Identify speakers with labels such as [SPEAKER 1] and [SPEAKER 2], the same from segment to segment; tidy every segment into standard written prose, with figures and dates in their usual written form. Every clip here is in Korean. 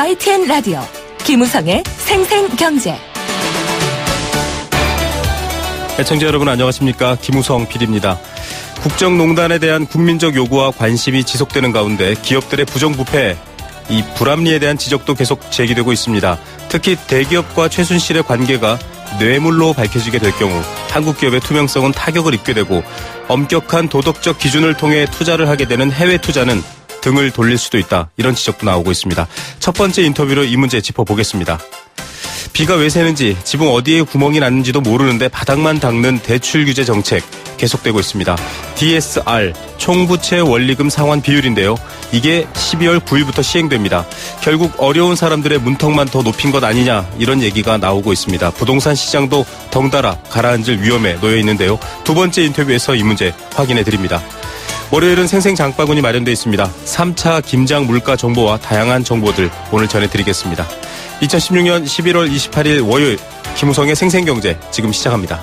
[SPEAKER 1] YTN 라디오 김우성의 생생경제.
[SPEAKER 2] 애청자 여러분 안녕하십니까? 김우성 PD입니다. 국정농단에 대한 국민적 요구와 관심이 지속되는 가운데 기업들의 부정부패, 이 불합리에 대한 지적도 계속 제기되고 있습니다. 특히 대기업과 최순실의 관계가 뇌물로 밝혀지게 될 경우 한국 기업의 투명성은 타격을 입게 되고 엄격한 도덕적 기준을 통해 투자를 하게 되는 해외 투자는 등을 돌릴 수도 있다. 이런 지적도 나오고 있습니다. 첫 번째 인터뷰로 이 문제 짚어보겠습니다. 비가 왜 새는지, 지붕 어디에 구멍이 났는지도 모르는데 바닥만 닦는 대출 규제 정책 계속되고 있습니다. DSR, 총부채 원리금 상환 비율인데요. 이게 12월 9일부터 시행됩니다. 결국 어려운 사람들의 문턱만 더 높인 것 아니냐, 이런 얘기가 나오고 있습니다. 부동산 시장도 덩달아 가라앉을 위험에 놓여 있는데요. 두 번째 인터뷰에서 이 문제 확인해 드립니다. 월요일은 생생장바구니 마련되어 있습니다. 3차 김장 물가 정보와 다양한 정보들 오늘 전해드리겠습니다. 2016년 11월 28일 월요일 김우성의 생생경제 지금 시작합니다.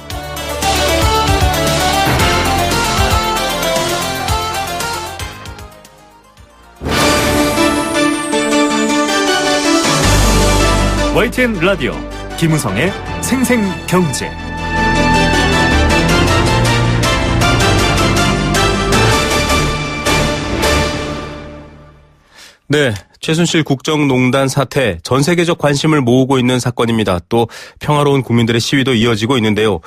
[SPEAKER 3] YTN 라디오 김우성의 생생경제.
[SPEAKER 2] 네, 최순실 국정농단 사태, 전 세계적 관심을 모으고 있는 사건입니다. 또 평화로운 국민들의 시위도 이어지고 있는데요.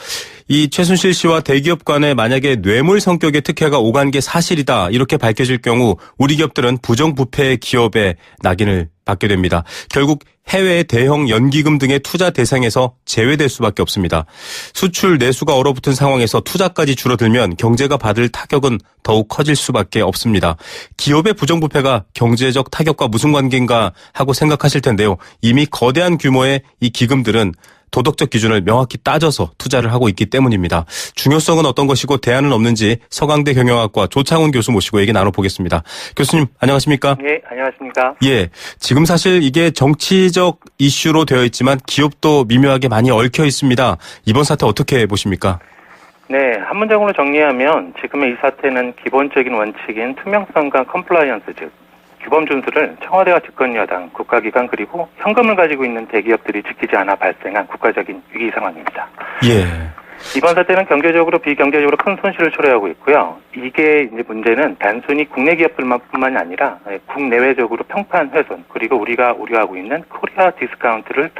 [SPEAKER 2] 이 최순실 씨와 대기업 간에 만약에 뇌물 성격의 특혜가 오간 게 사실이다, 이렇게 밝혀질 경우 우리 기업들은 부정부패 기업의 낙인을 받게 됩니다. 결국 해외의 대형 연기금 등의 투자 대상에서 제외될 수밖에 없습니다. 수출 내수가 얼어붙은 상황에서 투자까지 줄어들면 경제가 받을 타격은 더욱 커질 수밖에 없습니다. 기업의 부정부패가 경제적 타격과 무슨 관계인가 하고 생각하실 텐데요. 이미 거대한 규모의 이 기금들은 도덕적 기준을 명확히 따져서 투자를 하고 있기 때문입니다. 중요성은 어떤 것이고 대안은 없는지 서강대 경영학과 조창훈 교수 모시고 얘기 나눠보겠습니다. 교수님 안녕하십니까?
[SPEAKER 4] 네, 안녕하십니까?
[SPEAKER 2] 예, 지금 사실 이게 정치적 이슈로 되어 있지만 기업도 미묘하게 많이 얽혀 있습니다. 이번 사태 어떻게 보십니까?
[SPEAKER 4] 네, 한 문장으로 정리하면 지금의 이 사태는 기본적인 원칙인 투명성과 컴플라이언스, 즉 규범 준수를 청와대와 집권여당, 국가기관 그리고 현금을 가지고 있는 대기업들이 지키지 않아 발생한 국가적인 위기 상황입니다.
[SPEAKER 2] 예.
[SPEAKER 4] 이번 사태는 경제적으로 비경제적으로 큰 손실을 초래하고 있고요. 이게 이제 문제는 단순히 국내 기업들만뿐만이 아니라 국내외적으로 평판 훼손, 그리고 우리가 우려하고 있는 코리아 디스카운트를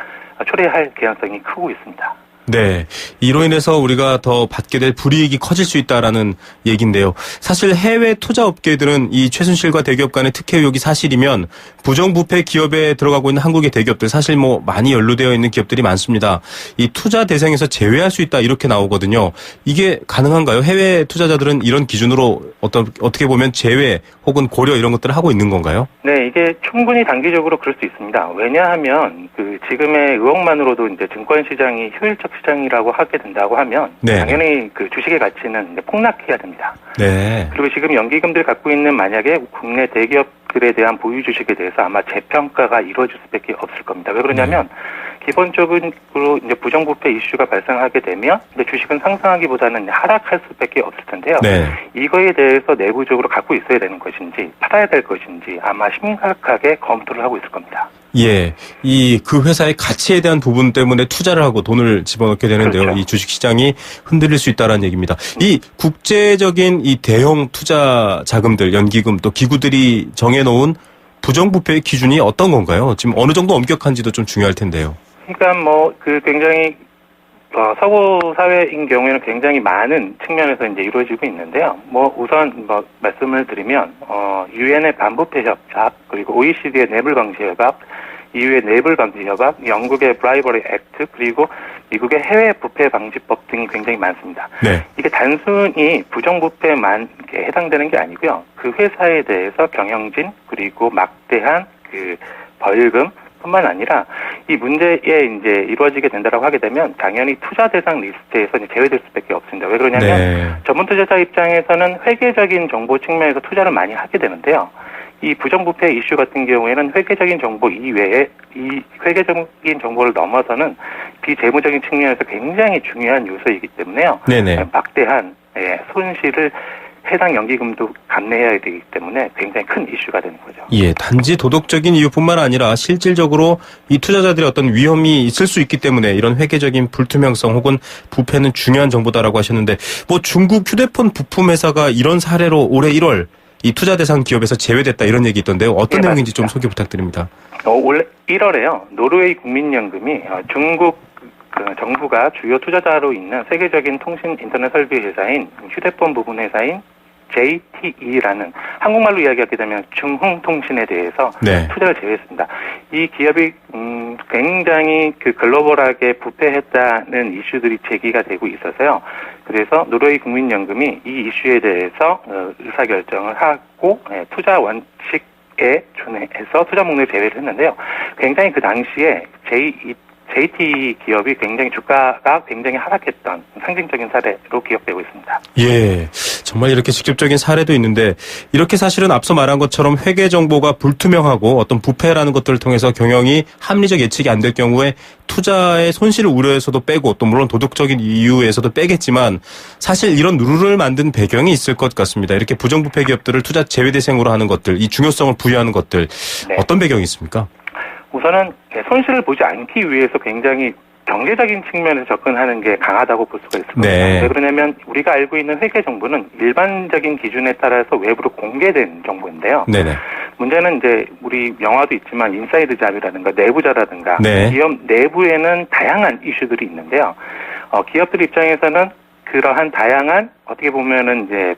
[SPEAKER 4] 초래할 개연성이 크고 있습니다.
[SPEAKER 2] 네, 이로 인해서 우리가 더 받게 될 불이익이 커질 수 있다라는 얘기인데요. 사실 해외 투자 업계들은 이 최순실과 대기업 간의 특혜 의혹이 사실이면 부정부패 기업에 들어가고 있는 한국의 대기업들, 사실 뭐 많이 연루되어 있는 기업들이 많습니다. 이 투자 대상에서 제외할 수 있다, 이렇게 나오거든요. 이게 가능한가요? 해외 투자자들은 이런 기준으로 어떻게 보면 제외 혹은 고려 이런 것들을 하고 있는 건가요?
[SPEAKER 4] 네, 이게 충분히 단기적으로 그럴 수 있습니다. 왜냐하면 지금의 의혹만으로도 이제 증권 시장이 효율적 시장이라고 하게 된다고 하면
[SPEAKER 2] 네.
[SPEAKER 4] 당연히 주식의 가치는 폭락해야 됩니다.
[SPEAKER 2] 네.
[SPEAKER 4] 그리고 지금 연기금들 갖고 있는 만약에 국내 대기업들에 대한 보유 주식에 대해서 아마 재평가가 이루어질 수밖에 없을 겁니다. 왜 그러냐면 기본적으로 이제 부정부패 이슈가 발생하게 되면 주식은 상승하기보다는 하락할 수밖에 없을 텐데요.
[SPEAKER 2] 네.
[SPEAKER 4] 이거에 대해서 내부적으로 갖고 있어야 되는 것인지 팔아야 될 것인지 아마 심각하게 검토를 하고 있을 겁니다.
[SPEAKER 2] 예, 그 회사의 가치에 대한 부분 때문에 투자를 하고 돈을 집어넣게 되는데요.
[SPEAKER 4] 그렇죠.
[SPEAKER 2] 이 주식 시장이 흔들릴 수 있다는 얘기입니다. 이 국제적인 이 대형 투자 자금들, 연기금 또 기구들이 정해놓은 부정부패의 기준이 어떤 건가요? 지금 어느 정도 엄격한지도 좀 중요할 텐데요.
[SPEAKER 4] 그러니까 굉장히 서구 사회인 경우에는 굉장히 많은 측면에서 이제 이루어지고 있는데요. 우선 말씀을 드리면 유엔의 반부패 협약, 그리고 OECD의 뇌물 방지 협약, EU의 뇌물 방지 협약, 영국의 브라이버리 액트, 그리고 미국의 해외 부패 방지법 등이 굉장히 많습니다.
[SPEAKER 2] 네.
[SPEAKER 4] 이게 단순히 부정부패만 해당되는 게 아니고요. 그 회사에 대해서 경영진 그리고 막대한 벌금 뿐만 아니라 이 문제에 이제 이루어지게 된다라고 하게 되면 당연히 투자 대상 리스트에서 이제 제외될 수밖에 없습니다. 왜 그러냐면
[SPEAKER 2] 네.
[SPEAKER 4] 전문 투자자 입장에서는 회계적인 정보 측면에서 투자를 많이 하게 되는데요. 이 부정부패 이슈 같은 경우에는 회계적인 정보 이외에 이 회계적인 정보를 넘어서는 비재무적인 측면에서 굉장히 중요한 요소이기 때문에요.
[SPEAKER 2] 네네.
[SPEAKER 4] 막대한 손실을 해당 연기금도 감내해야 되기 때문에 굉장히 큰 이슈가 되는 거죠.
[SPEAKER 2] 예, 단지 도덕적인 이유뿐만 아니라 실질적으로 이 투자자들의 어떤 위험이 있을 수 있기 때문에 이런 회계적인 불투명성 혹은 부패는 중요한 정보다라고 하셨는데, 뭐 중국 휴대폰 부품 회사가 이런 사례로 올해 1월 이 투자 대상 기업에서 제외됐다 이런 얘기 있던데요. 어떤
[SPEAKER 4] 네,
[SPEAKER 2] 내용인지
[SPEAKER 4] 맞습니다.
[SPEAKER 2] 좀 소개 부탁드립니다.
[SPEAKER 4] 올해 1월에요. 노르웨이 국민연금이 중국 정부가 주요 투자자로 있는 세계적인 통신 인터넷 설비 회사인 휴대폰 부분 회사인 JTE라는 한국말로 이야기하게 되면 중흥통신에 대해서
[SPEAKER 2] 네.
[SPEAKER 4] 투자를 제외했습니다. 이 기업이 굉장히 글로벌하게 부패했다는 이슈들이 제기가 되고 있어서요. 그래서 노르웨이 국민연금이 이 이슈에 대해서 의사결정을 하고 투자 원칙에 준해서 투자 목록에 제외를 했는데요. 굉장히 그 당시에 JT 기업이 굉장히 주가가 굉장히 하락했던 상징적인 사례로 기억되고 있습니다.
[SPEAKER 2] 예, 정말 이렇게 직접적인 사례도 있는데, 이렇게 사실은 앞서 말한 것처럼 회계 정보가 불투명하고 어떤 부패라는 것들을 통해서 경영이 합리적 예측이 안 될 경우에 투자의 손실을 우려해서도 빼고, 또 물론 도덕적인 이유에서도 빼겠지만 사실 이런 룰을 만든 배경이 있을 것 같습니다. 이렇게 부정부패 기업들을 투자 제외 대상으로 하는 것들, 이 중요성을 부여하는 것들,
[SPEAKER 4] 네.
[SPEAKER 2] 어떤 배경이 있습니까?
[SPEAKER 4] 우선은 손실을 보지 않기 위해서 굉장히 경제적인 측면에서 접근하는 게 강하다고 볼 수가 있을 겁니다.
[SPEAKER 2] 네.
[SPEAKER 4] 왜 그러냐면 우리가 알고 있는 회계 정보는 일반적인 기준에 따라서 외부로 공개된 정보인데요.
[SPEAKER 2] 네네.
[SPEAKER 4] 문제는 이제 우리 영화도 있지만 인사이드 잡이라든가 내부자라든가
[SPEAKER 2] 네.
[SPEAKER 4] 기업 내부에는 다양한 이슈들이 있는데요. 기업들 입장에서는 그러한 다양한 어떻게 보면은 이제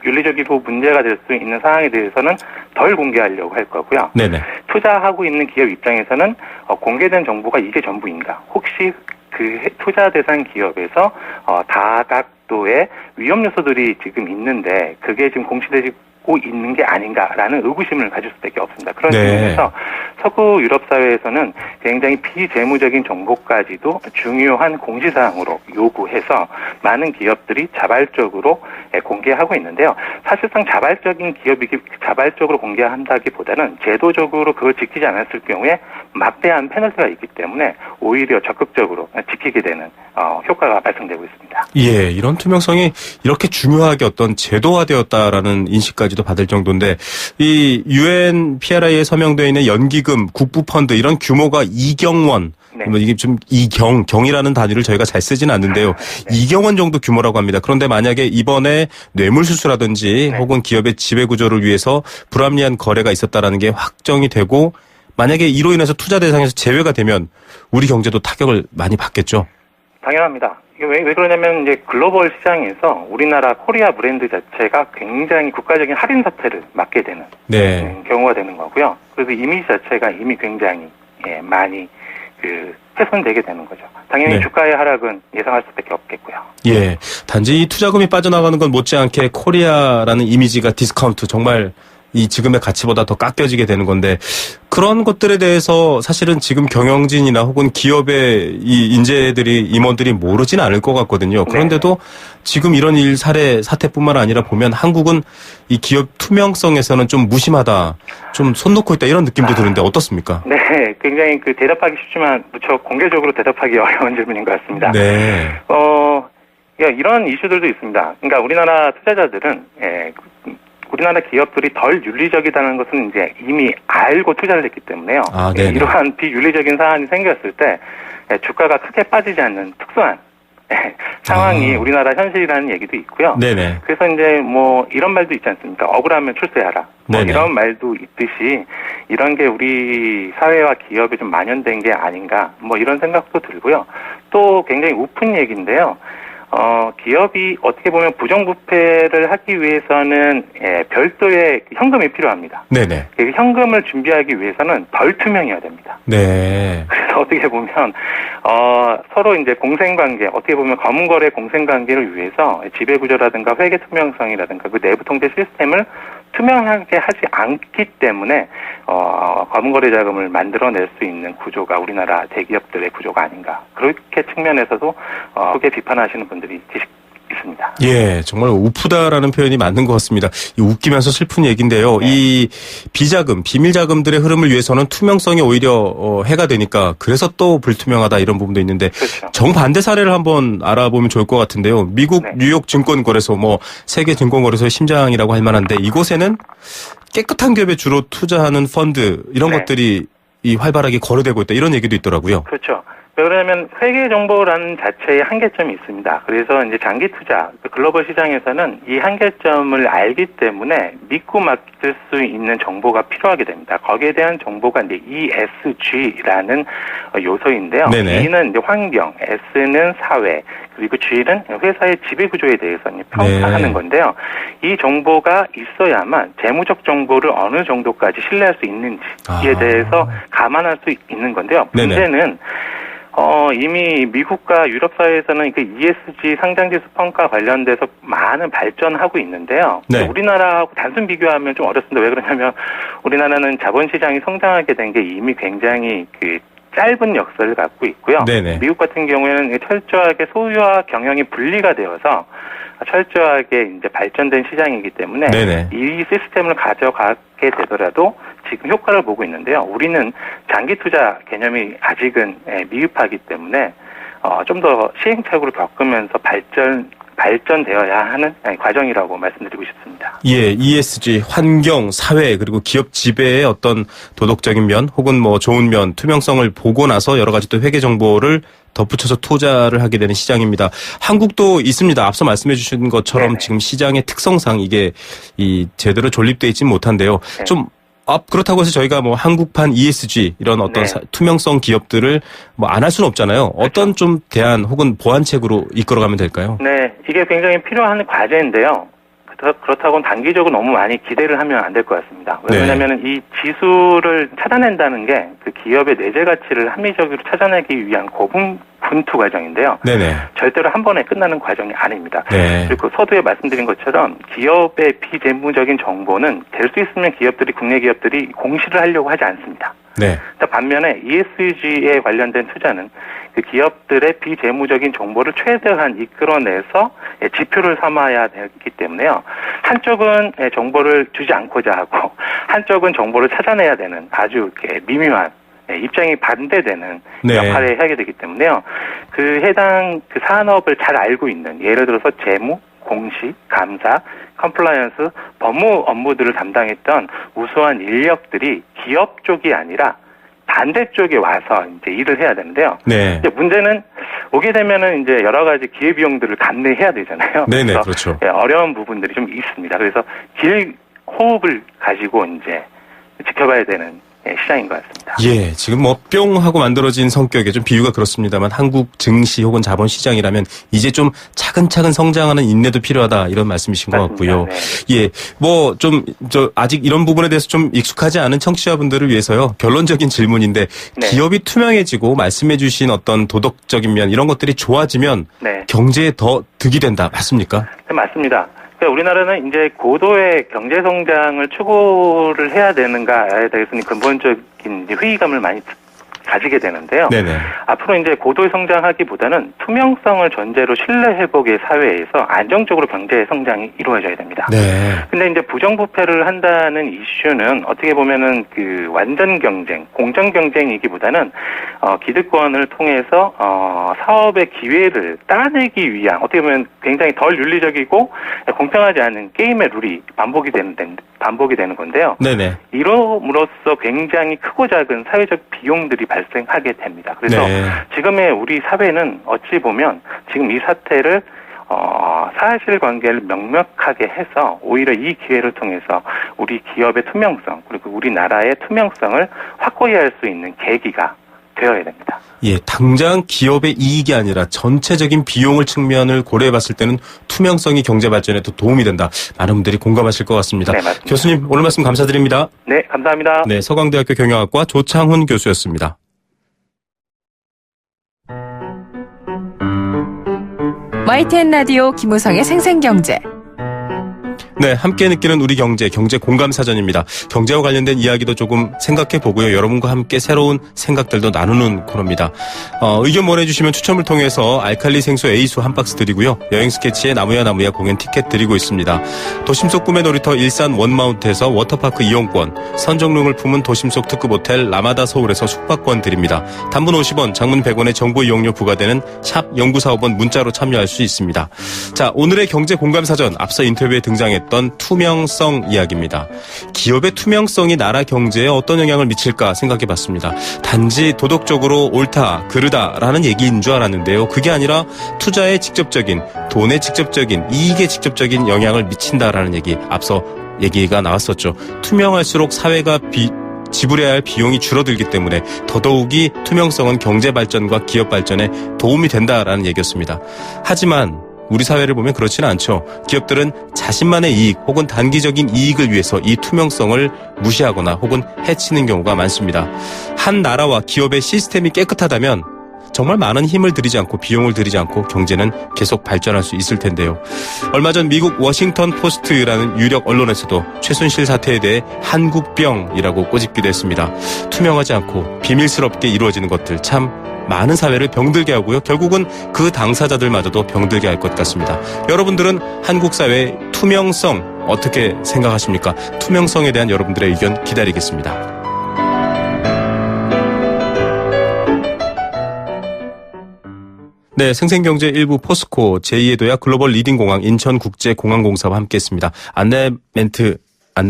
[SPEAKER 4] 윤리적으로 문제가 될 수 있는 상황에 대해서는 덜 공개하려고 할 거고요.
[SPEAKER 2] 네네.
[SPEAKER 4] 투자하고 있는 기업 입장에서는 공개된 정보가 이게 전부인가? 혹시 그 투자 대상 기업에서 다각도의 위험 요소들이 지금 있는데 그게 지금 공시되고 있는 게 아닌가라는 의구심을 가질 수밖에 없습니다. 그런
[SPEAKER 2] 네.
[SPEAKER 4] 측면에서 서구 유럽 사회에서는 굉장히 비재무적인 정보까지도 중요한 공시사항으로 요구해서 많은 기업들이 자발적으로 공개하고 있는데요. 사실상 자발적으로 공개한다기보다는 제도적으로 그걸 지키지 않았을 경우에 막대한 페널티가 있기 때문에 오히려 적극적으로 지키게 되는 효과가 발생되고 있습니다.
[SPEAKER 2] 예, 이런 투명성이 이렇게 중요하게 어떤 제도화되었다라는 인식까지도 받을 정도인데, 이 UN PRI에 서명되어 있는 연기금, 국부펀드 이런 규모가 2경 원,
[SPEAKER 4] 네.
[SPEAKER 2] 이게 좀 경이라는 단위를 저희가 잘 쓰지는 않는데요.
[SPEAKER 4] 네.
[SPEAKER 2] 2경 원 정도 규모라고 합니다. 그런데 만약에 이번에 뇌물수수라든지
[SPEAKER 4] 네.
[SPEAKER 2] 혹은 기업의 지배구조를 위해서 불합리한 거래가 있었다라는 게 확정이 되고, 만약에 이로 인해서 투자 대상에서 제외가 되면 우리 경제도 타격을 많이 받겠죠.
[SPEAKER 4] 당연합니다. 이게 왜 그러냐면 이제 글로벌 시장에서 우리나라 코리아 브랜드 자체가 굉장히 국가적인 할인 사태를 맞게 되는
[SPEAKER 2] 네.
[SPEAKER 4] 경우가 되는 거고요. 그래서 이미지 자체가 이미 굉장히 많이 훼손되게 되는 거죠. 당연히
[SPEAKER 2] 네.
[SPEAKER 4] 주가의 하락은 예상할 수밖에 없겠고요.
[SPEAKER 2] 예, 단지 이 투자금이 빠져나가는 건 못지않게 코리아라는 이미지가 디스카운트, 정말 이 지금의 가치보다 더 깎여지게 되는 건데, 그런 것들에 대해서 사실은 지금 경영진이나 혹은 기업의 이 인재들이, 임원들이 모르진 않을 것 같거든요. 그런데도 지금 이런 사태뿐만 아니라 보면 한국은 이 기업 투명성에서는 좀 무심하다, 좀 손 놓고 있다, 이런 느낌도 드는데 어떻습니까?
[SPEAKER 4] 네, 굉장히 대답하기 쉽지만 무척 공개적으로 대답하기 어려운 질문인 것 같습니다.
[SPEAKER 2] 네.
[SPEAKER 4] 이런 이슈들도 있습니다. 그러니까 우리나라 투자자들은 우리나라 기업들이 덜 윤리적이다는 것은 이제 이미 알고 투자를 했기 때문에요. 이러한 비윤리적인 사안이 생겼을 때 주가가 크게 빠지지 않는 특수한 상황이 우리나라 현실이라는 얘기도 있고요.
[SPEAKER 2] 네네.
[SPEAKER 4] 그래서 이제 뭐 이런 말도 있지 않습니까? 억울하면 출세하라. 이런 말도 있듯이 이런 게 우리 사회와 기업에 좀 만연된 게 아닌가, 뭐 이런 생각도 들고요. 또 굉장히 우픈 얘기인데요. 기업이 어떻게 보면 부정부패를 하기 위해서는 별도의 현금이 필요합니다.
[SPEAKER 2] 네네.
[SPEAKER 4] 현금을 준비하기 위해서는 덜 투명해야 됩니다.
[SPEAKER 2] 네.
[SPEAKER 4] 그래서 어떻게 보면 서로 이제 공생관계, 어떻게 보면 검은거래 공생관계를 위해서 지배구조라든가 회계 투명성이라든가 그 내부 통제 시스템을 투명하게 하지 않기 때문에 검은거래 자금을 만들어낼 수 있는 구조가 우리나라 대기업들의 구조가 아닌가, 그렇게 측면에서도 크게 비판하시는 분들이 있습니다.
[SPEAKER 2] 예, 정말 우프다라는 표현이 맞는 것 같습니다. 이 웃기면서 슬픈 얘기인데요.
[SPEAKER 4] 네.
[SPEAKER 2] 이 비자금, 비밀자금들의 흐름을 위해서는 투명성이 오히려 해가 되니까 그래서 또 불투명하다 이런 부분도 있는데
[SPEAKER 4] 그렇죠.
[SPEAKER 2] 정반대 사례를 한번 알아보면 좋을 것 같은데요. 미국
[SPEAKER 4] 네.
[SPEAKER 2] 뉴욕 증권거래소, 뭐 세계 증권거래소의 심장이라고 할 만한데 이곳에는 깨끗한 기업에 주로 투자하는 펀드 이런
[SPEAKER 4] 네.
[SPEAKER 2] 것들이 이 활발하게 거래되고 있다 이런 얘기도 있더라고요.
[SPEAKER 4] 그렇죠. 왜냐하면 회계 정보라는 자체의 한계점이 있습니다. 그래서 이제 장기 투자, 글로벌 시장에서는 이 한계점을 알기 때문에 믿고 맡길 수 있는 정보가 필요하게 됩니다. 거기에 대한 정보가 이제 ESG라는 요소인데요.
[SPEAKER 2] 네네.
[SPEAKER 4] E는 이제 환경, S는 사회, 그리고 G는 회사의 지배 구조에 대해서 평가하는
[SPEAKER 2] 네.
[SPEAKER 4] 건데요. 이 정보가 있어야만 재무적 정보를 어느 정도까지 신뢰할 수 있는지에 대해서 감안할 수 있는 건데요.
[SPEAKER 2] 네네.
[SPEAKER 4] 문제는 이미 미국과 유럽 사회에서는 그 ESG 상장지수 평가 관련돼서 많은 발전하고 있는데요.
[SPEAKER 2] 네.
[SPEAKER 4] 우리나라하고 단순 비교하면 좀 어렵습니다. 왜 그러냐면 우리나라는 자본시장이 성장하게 된 게 이미 굉장히 그 짧은 역사를 갖고 있고요.
[SPEAKER 2] 네네.
[SPEAKER 4] 미국 같은 경우에는 철저하게 소유와 경영이 분리가 되어서 철저하게 이제 발전된 시장이기 때문에
[SPEAKER 2] 네네.
[SPEAKER 4] 이 시스템을 가져가게 되더라도 지금 효과를 보고 있는데요. 우리는 장기 투자 개념이 아직은 미흡하기 때문에 좀 더 시행착오를 겪으면서 발전되어야 하는 과정이라고 말씀드리고 싶습니다.
[SPEAKER 2] 예, ESG, 환경, 사회, 그리고 기업 지배의 어떤 도덕적인 면, 혹은 뭐 좋은 면, 투명성을 보고 나서 여러 가지 또 회계 정보를 덧붙여서 투자를 하게 되는 시장입니다. 한국도 있습니다. 앞서 말씀해 주신 것처럼
[SPEAKER 4] 네네.
[SPEAKER 2] 지금 시장의 특성상 이게 제대로 존립되어 있지는 못한데요.
[SPEAKER 4] 네.
[SPEAKER 2] 좀 그렇다고 해서 저희가 뭐 한국판 ESG 이런 어떤
[SPEAKER 4] 네.
[SPEAKER 2] 투명성 기업들을 뭐 안 할 수는 없잖아요. 어떤 좀 대안 혹은 보완책으로 이끌어가면 될까요?
[SPEAKER 4] 네, 이게 굉장히 필요한 과제인데요. 그렇다고 단기적으로 너무 많이 기대를 하면 안 될 것 같습니다.
[SPEAKER 2] 네.
[SPEAKER 4] 왜냐하면 이 지수를 찾아낸다는 게 그 기업의 내재 가치를 합리적으로 찾아내기 위한 고군분투 과정인데요.
[SPEAKER 2] 네네.
[SPEAKER 4] 절대로 한 번에 끝나는 과정이 아닙니다.
[SPEAKER 2] 네.
[SPEAKER 4] 그리고 서두에 말씀드린 것처럼 기업의 비재무적인 정보는 될 수 있으면 국내 기업들이 공시를 하려고 하지 않습니다.
[SPEAKER 2] 네.
[SPEAKER 4] 반면에 ESG에 관련된 투자는 그 기업들의 비재무적인 정보를 최대한 이끌어내서 지표를 삼아야 되기 때문에요. 한쪽은 정보를 주지 않고자 하고 한쪽은 정보를 찾아내야 되는 아주 이렇게 미묘한 입장이 반대되는
[SPEAKER 2] 네.
[SPEAKER 4] 역할을 하게 되기 때문에요. 그 해당 그 산업을 잘 알고 있는 예를 들어서 재무, 공시, 감사, 컴플라이언스, 법무 업무들을 담당했던 우수한 인력들이 기업 쪽이 아니라 반대쪽에 와서 이제 일을 해야 되는데요.
[SPEAKER 2] 네.
[SPEAKER 4] 이제 문제는 오게 되면은 이제 여러 가지 기회 비용들을 감내해야 되잖아요.
[SPEAKER 2] 네네,
[SPEAKER 4] 그래서
[SPEAKER 2] 그렇죠.
[SPEAKER 4] 어려운 부분들이 좀 있습니다. 그래서 길 호흡을 가지고 이제 지켜봐야 되는 시장인 것 같습니다.
[SPEAKER 2] 예, 지금 뭐 뿅 하고 만들어진 성격에 좀 비유가 그렇습니다만 한국 증시 혹은 자본 시장이라면 이제 좀 차근차근 성장하는 인내도 필요하다 이런 말씀이신 것
[SPEAKER 4] 맞습니다.
[SPEAKER 2] 같고요.
[SPEAKER 4] 네.
[SPEAKER 2] 예, 뭐 좀 아직 이런 부분에 대해서 좀 익숙하지 않은 청취자분들을 위해서요. 결론적인 질문인데
[SPEAKER 4] 네.
[SPEAKER 2] 기업이 투명해지고 말씀해주신 어떤 도덕적인 면 이런 것들이 좋아지면
[SPEAKER 4] 네.
[SPEAKER 2] 경제에 더 득이 된다 맞습니까?
[SPEAKER 4] 네, 맞습니다. 그러니까 우리나라는 이제 고도의 경제 성장을 추구를 해야 되는가에 대해서는 근본적인 이제 회의감을 많이 가지게 되는데요.
[SPEAKER 2] 네네.
[SPEAKER 4] 앞으로 이제 고도의 성장하기보다는 투명성을 전제로 신뢰 회복의 사회에서 안정적으로 경제 성장이 이루어져야 됩니다.
[SPEAKER 2] 네.
[SPEAKER 4] 근데 이제 부정부패를 한다는 이슈는 어떻게 보면은 그 완전 경쟁, 공정 경쟁이기보다는 기득권을 통해서 사업의 기회를 따내기 위한 어떻게 보면 굉장히 덜 윤리적이고 공평하지 않은 게임의 룰이 반복이 되는 건데요.
[SPEAKER 2] 네네.
[SPEAKER 4] 이로므로써 굉장히 크고 작은 사회적 비용들이 발생하게 됩니다. 그래서
[SPEAKER 2] 네.
[SPEAKER 4] 지금의 우리 사회는 어찌 보면 지금 이 사태를 사실관계를 명확하게 해서 오히려 이 기회를 통해서 우리 기업의 투명성 그리고 우리나라의 투명성을 확고히 할 수 있는 계기가 되어야 됩니다.
[SPEAKER 2] 예, 당장 기업의 이익이 아니라 전체적인 비용을 측면을 고려해 봤을 때는 투명성이 경제 발전에 더 도움이 된다. 많은 분들이 공감하실 것 같습니다.
[SPEAKER 4] 네, 맞습니다.
[SPEAKER 2] 교수님, 오늘 말씀 감사드립니다.
[SPEAKER 4] 네, 감사합니다.
[SPEAKER 2] 네, 서강대학교 경영학과 조창훈 교수였습니다.
[SPEAKER 1] YTN 라디오 김우성의 생생경제.
[SPEAKER 2] 네, 함께 느끼는 우리 경제 공감 사전입니다. 경제와 관련된 이야기도 조금 생각해 보고요. 여러분과 함께 새로운 생각들도 나누는 코너입니다. 의견 보내주시면 추첨을 통해서 알칼리 생수 A수 한 박스 드리고요. 여행 스케치의 나무야 공연 티켓 드리고 있습니다. 도심 속 꿈의 놀이터 일산 원마운트에서 워터파크 이용권, 선정릉을 품은 도심 속 특급 호텔 라마다 서울에서 숙박권 드립니다. 단문 50원, 장문 100원의 정보 이용료 부과되는 샵 0945번 문자로 참여할 수 있습니다. 자, 오늘의 경제 공감 사전, 앞서 인터뷰에 등장했던 투명성 이야기입니다. 기업의 투명성이 나라 경제에 어떤 영향을 미칠까 생각해 봤습니다. 단지 도덕적으로 옳다, 그르다라는 얘기인 줄 알았는데요. 그게 아니라 투자에 직접적인, 돈에 직접적인, 이익에 직접적인 영향을 미친다라는 얘기, 앞서 얘기가 나왔었죠. 투명할수록 사회가 지불해야 할 비용이 줄어들기 때문에 더더욱이 투명성은 경제 발전과 기업 발전에 도움이 된다라는 얘기였습니다. 하지만 우리 사회를 보면 그렇지는 않죠. 기업들은 자신만의 이익 혹은 단기적인 이익을 위해서 이 투명성을 무시하거나 혹은 해치는 경우가 많습니다. 한 나라와 기업의 시스템이 깨끗하다면 정말 많은 힘을 들이지 않고 비용을 들이지 않고 경제는 계속 발전할 수 있을 텐데요. 얼마 전 미국 워싱턴 포스트라는 유력 언론에서도 최순실 사태에 대해 한국병이라고 꼬집기도 했습니다. 투명하지 않고 비밀스럽게 이루어지는 것들 참 많은 사회를 병들게 하고요. 결국은 그 당사자들마저도 병들게 할 것 같습니다. 여러분들은 한국 사회의 투명성 어떻게 생각하십니까? 투명성에 대한 여러분들의 의견 기다리겠습니다. 네, 생생경제 일부 포스코 제2의 도약 글로벌 리딩공항 인천국제공항공사와 함께했습니다. 안내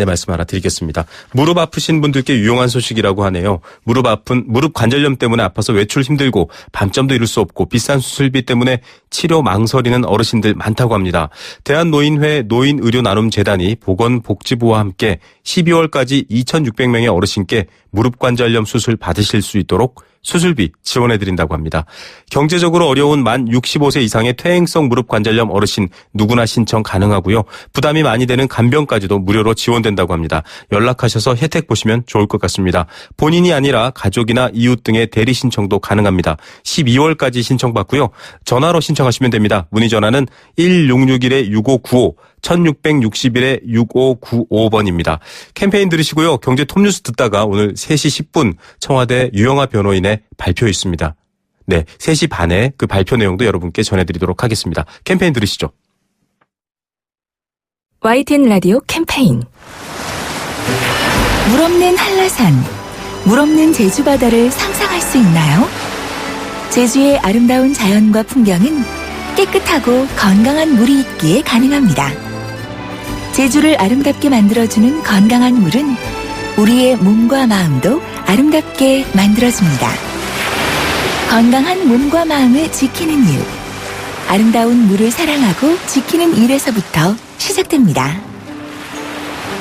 [SPEAKER 2] 말씀 하나 드리겠습니다. 무릎 아프신 분들께 유용한 소식이라고 하네요. 무릎 관절염 때문에 아파서 외출 힘들고 밤잠도 이룰 수 없고 비싼 수술비 때문에 치료 망설이는 어르신들 많다고 합니다. 대한노인회 노인의료나눔재단이 보건복지부와 함께 12월까지 2,600명의 어르신께 무릎 관절염 수술 받으실 수 있도록 수술비 지원해드린다고 합니다. 경제적으로 어려운 만 65세 이상의 퇴행성 무릎 관절염 어르신 누구나 신청 가능하고요. 부담이 많이 되는 간병까지도 무료로 지원된다고 합니다. 연락하셔서 혜택 보시면 좋을 것 같습니다. 본인이 아니라 가족이나 이웃 등의 대리 신청도 가능합니다. 12월까지 신청받고요. 전화로 신청하시면 됩니다. 문의 전화는 1661-6595 1661-6595번입니다. 캠페인 들으시고요. 경제 톱뉴스 듣다가 오늘 3시 10분 청와대 유영아 변호인의 발표 있습니다. 네, 3시 반에 그 발표 내용도 여러분께 전해드리도록 하겠습니다. 캠페인 들으시죠.
[SPEAKER 1] YTN 라디오 캠페인 물 없는 한라산, 물 없는 제주 바다를 상상할 수 있나요? 제주의 아름다운 자연과 풍경은 깨끗하고 건강한 물이 있기에 가능합니다. 제주를 아름답게 만들어주는 건강한 물은 우리의 몸과 마음도 아름답게 만들어줍니다. 건강한 몸과 마음을 지키는 일, 아름다운 물을 사랑하고 지키는 일에서부터 시작됩니다.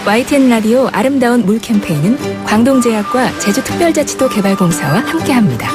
[SPEAKER 1] YTN 라디오 아름다운 물 캠페인은 광동제약과 제주특별자치도 개발공사와 함께합니다.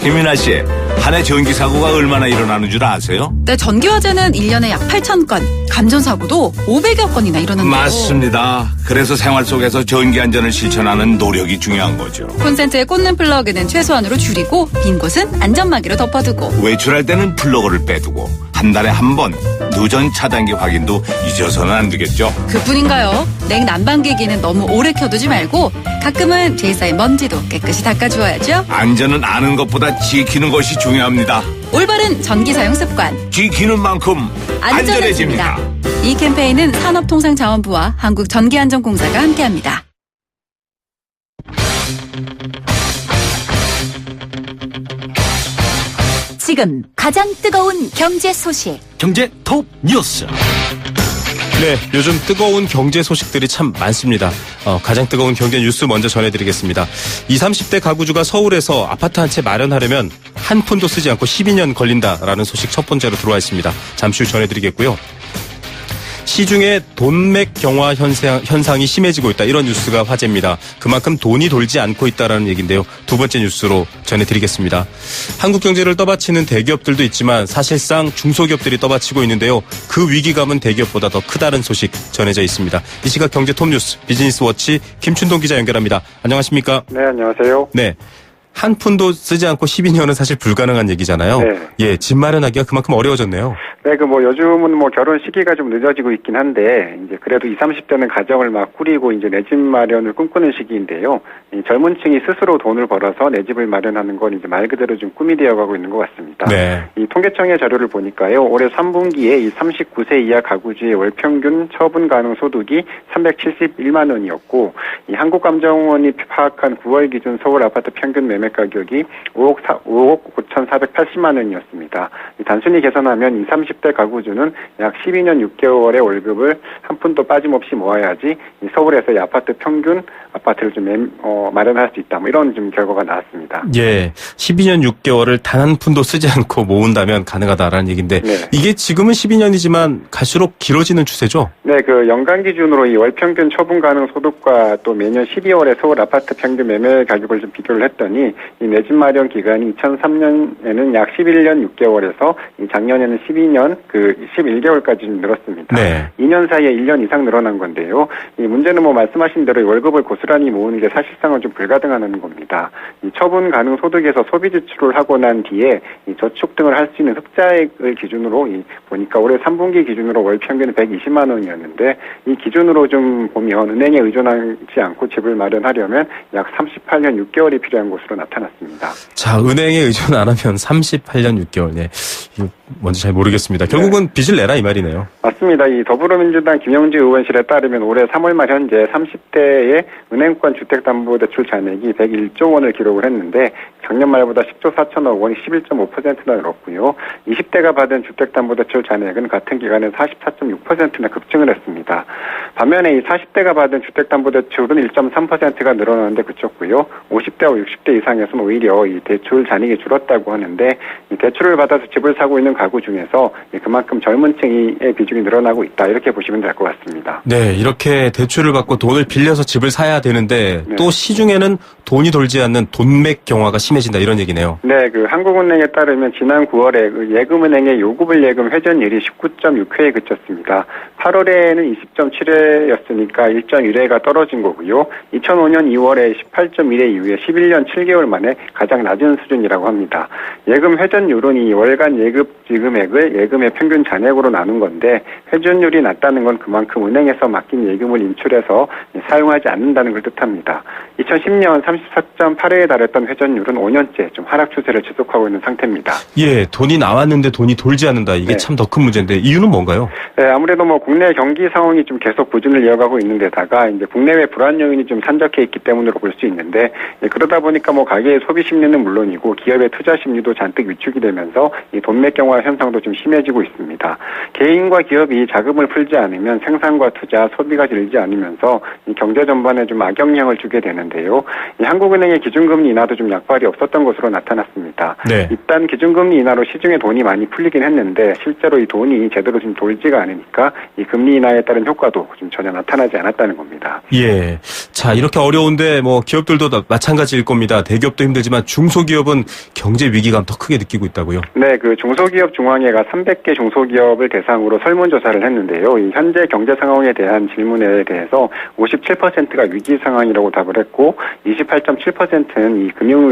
[SPEAKER 5] 김민아 씨, 한 해 전기 사고가 얼마나 일어나는 줄 아세요?
[SPEAKER 6] 네, 전기화재는 1년에 약 8,000건, 감전사고도 500여 건이나 일어난대요.
[SPEAKER 5] 맞습니다. 그래서 생활 속에서 전기 안전을 실천하는 노력이 중요한 거죠.
[SPEAKER 6] 콘센트에 꽂는 플러그는 최소한으로 줄이고 빈 곳은 안전막이로 덮어두고
[SPEAKER 5] 외출할 때는 플러그를 빼두고 한 달에 한 번 누전 차단기 확인도 잊어서는 안 되겠죠.
[SPEAKER 6] 그뿐인가요? 냉난방기기는 너무 오래 켜두지 말고 가끔은 죄 쌓인 먼지도 깨끗이 닦아주어야죠.
[SPEAKER 5] 안전은 아는 것보다 지키는 것이 중요합니다.
[SPEAKER 6] 올바른 전기 사용 습관,
[SPEAKER 5] 지키는 만큼 안전해집니다.
[SPEAKER 6] 이 캠페인은 산업통상자원부와 한국전기안전공사가 함께합니다.
[SPEAKER 1] 지금 가장 뜨거운 경제 소식.
[SPEAKER 3] 경제 톱 뉴스.
[SPEAKER 2] 네, 요즘 뜨거운 경제 소식들이 참 많습니다. 가장 뜨거운 경제 뉴스 먼저 전해드리겠습니다. 20, 30대 가구주가 서울에서 아파트 한 채 마련하려면 한 푼도 쓰지 않고 12년 걸린다라는 소식 첫 번째로 들어와 있습니다. 잠시 후 전해드리겠고요. 시중에 돈맥 경화 현상이 심해지고 있다. 이런 뉴스가 화제입니다. 그만큼 돈이 돌지 않고 있다라는 얘기인데요. 두 번째 뉴스로 전해드리겠습니다. 한국 경제를 떠받치는 대기업들도 있지만 사실상 중소기업들이 떠받치고 있는데요. 그 위기감은 대기업보다 더 크다는 소식 전해져 있습니다. 이 시각 경제 톱뉴스 비즈니스워치 김춘동 기자 연결합니다. 안녕하십니까?
[SPEAKER 7] 네, 안녕하세요.
[SPEAKER 2] 네. 한 푼도 쓰지 않고 12년은 사실 불가능한 얘기잖아요.
[SPEAKER 7] 네.
[SPEAKER 2] 예, 집 마련하기가 그만큼 어려워졌네요.
[SPEAKER 7] 네, 요즘은 결혼 시기가 좀 늦어지고 있긴 한데, 이제 그래도 20, 30대는 가정을 막 꾸리고 이제 내 집 마련을 꿈꾸는 시기인데요. 이 젊은 층이 스스로 돈을 벌어서 내 집을 마련하는 건 이제 말 그대로 좀 꿈이 되어가고 있는 것 같습니다.
[SPEAKER 2] 네.
[SPEAKER 7] 이 통계청의 자료를 보니까요, 올해 3분기에 이 39세 이하 가구주의 월 평균 처분 가능 소득이 371만 원이었고, 이 한국감정원이 파악한 9월 기준 서울 아파트 평균 매매 가격이 5억 5,480만 원이었습니다. 단순히 계산하면 20, 30대 가구주는 약 12년 6개월의 월급을 한 푼도 빠짐없이 모아야지 이 서울에서의 아파트 평균 아파트를 좀 마련할 수 있다. 이런 좀 결과가 나왔습니다.
[SPEAKER 2] 예, 12년 6개월을 단 한 푼도 쓰지 않고 모은다면 가능하다라는 얘기인데
[SPEAKER 7] 네.
[SPEAKER 2] 이게 지금은 12년이지만 갈수록 길어지는 추세죠?
[SPEAKER 7] 네, 연간 기준으로 이 월 평균 처분 가능 소득과 또 매년 12월에 서울 아파트 평균 매매 가격을 좀 비교를 했더니 이 내 집 마련 기간이 2003년에는 약 11년 6개월에서 작년에는 12년 11개월까지 좀 늘었습니다.
[SPEAKER 2] 네.
[SPEAKER 7] 2년 사이에 1년 이상 늘어난 건데요. 이 문제는 말씀하신 대로 월급을 고스란히 모으는 게 사실상은 좀 불가능하다는 겁니다. 이 처분 가능 소득에서 소비 지출을 하고 난 뒤에 이 저축 등을 할 수 있는 흑자액을 기준으로 보니까 올해 3분기 기준으로 월 평균 120만 원이었는데 이 기준으로 좀 보면 은행에 의존하지 않고 집을 마련하려면 약 38년 6개월이 필요한 것으로 나타났습니다.
[SPEAKER 2] 자, 은행에 의존 안 하면 38년 6개월. 네. 이거 뭔지 잘 모르겠습니다. 결국은 빚을 내라 이 말이네요.
[SPEAKER 7] 맞습니다. 이 더불어민주당 김영주 의원실에 따르면 올해 3월 말 현재 30대의 은행권 주택담보대출 잔액이 101조 원을 기록을 했는데 작년 말보다 10조 4천억 원이 11.5%나 늘었고요. 20대가 받은 주택담보대출 잔액은 같은 기간에 44.6%나 급증을 했습니다. 반면에 이 40대가 받은 주택담보대출은 1.3%가 늘어나는데 그쳤고요. 50대와 60대 이상에서는 오히려 이 대출 잔액이 줄었다고 하는데 이 대출을 받아서 집을 사고 있는 가구 중에서 그만큼 젊은 층의 비중이 늘어나고 있다. 이렇게 보시면 될 것 같습니다.
[SPEAKER 2] 네, 이렇게 대출을 받고 돈을 빌려서 집을 사야 되는데
[SPEAKER 7] 네.
[SPEAKER 2] 또 시중에는 돈이 돌지 않는 돈맥 경화가 심해진다 이런 얘기네요.
[SPEAKER 7] 네, 한국은행에 따르면 지난 9월에 예금은행의 요구불 예금 회전율이 19.6회에 그쳤습니다. 8월에는 20.7회였으니까 1.1회가 떨어진 거고요. 2005년 2월에 18.1회 이후에 11년 7개월 만에 가장 낮은 수준이라고 합니다. 예금 회전율은 이 월간 예금 지금액을 예금의 평균 잔액으로 나눈 건데 회전율이 낮다는 건 그만큼 은행에서 맡긴 예금을 인출해서 사용하지 않는다는 걸 뜻합니다. 2010년 34.8회에 달했던 회전율은 5년째 좀 하락 추세를 지속하고 있는 상태입니다.
[SPEAKER 2] 예, 돈이 나왔는데 돈이 돌지 않는다. 이게
[SPEAKER 7] 네.
[SPEAKER 2] 참 더 큰 문제인데 이유는 뭔가요?
[SPEAKER 7] 네, 아무래도 국내 경기 상황이 좀 계속 부진을 이어가고 있는 데다가 이제 국내외 불안 요인이 좀 산적해 있기 때문으로 볼 수 있는데 그러다 보니까 가계의 소비 심리는 물론이고 기업의 투자 심리도 잔뜩 위축이 되면서 이 돈맥 경화 현상도 좀 심해지고 있습니다. 개인과 기업이 자금을 풀지 않으면 생산과 투자, 소비가 늘지 않으면서 이 경제 전반에 좀 악영향을 주게 되는데요. 이 한국은행의 기준금리 인하도 좀 약발이 없었던 것으로 나타났습니다.
[SPEAKER 2] 네.
[SPEAKER 7] 일단 기준금리 인하로 시중에 돈이 많이 풀리긴 했는데 실제로 이 돈이 제대로 좀 돌지가 않으니까 이 금리 인하에 따른 효과도 좀 전혀 나타나지 않았다는 겁니다.
[SPEAKER 2] 예. 자, 이렇게 어려운데 기업들도 마찬가지일 겁니다. 대기업도 힘들지만 중소기업은 경제 위기감 더 크게 느끼고 있다고요?
[SPEAKER 7] 네, 중소기업 중앙회가 300개 중소기업을 대상으로 설문조사를 했는데요. 이 현재 경제 상황에 대한 질문에 대해서 57%가 위기 상황이라고 답을 했고 28.7%는 이 금융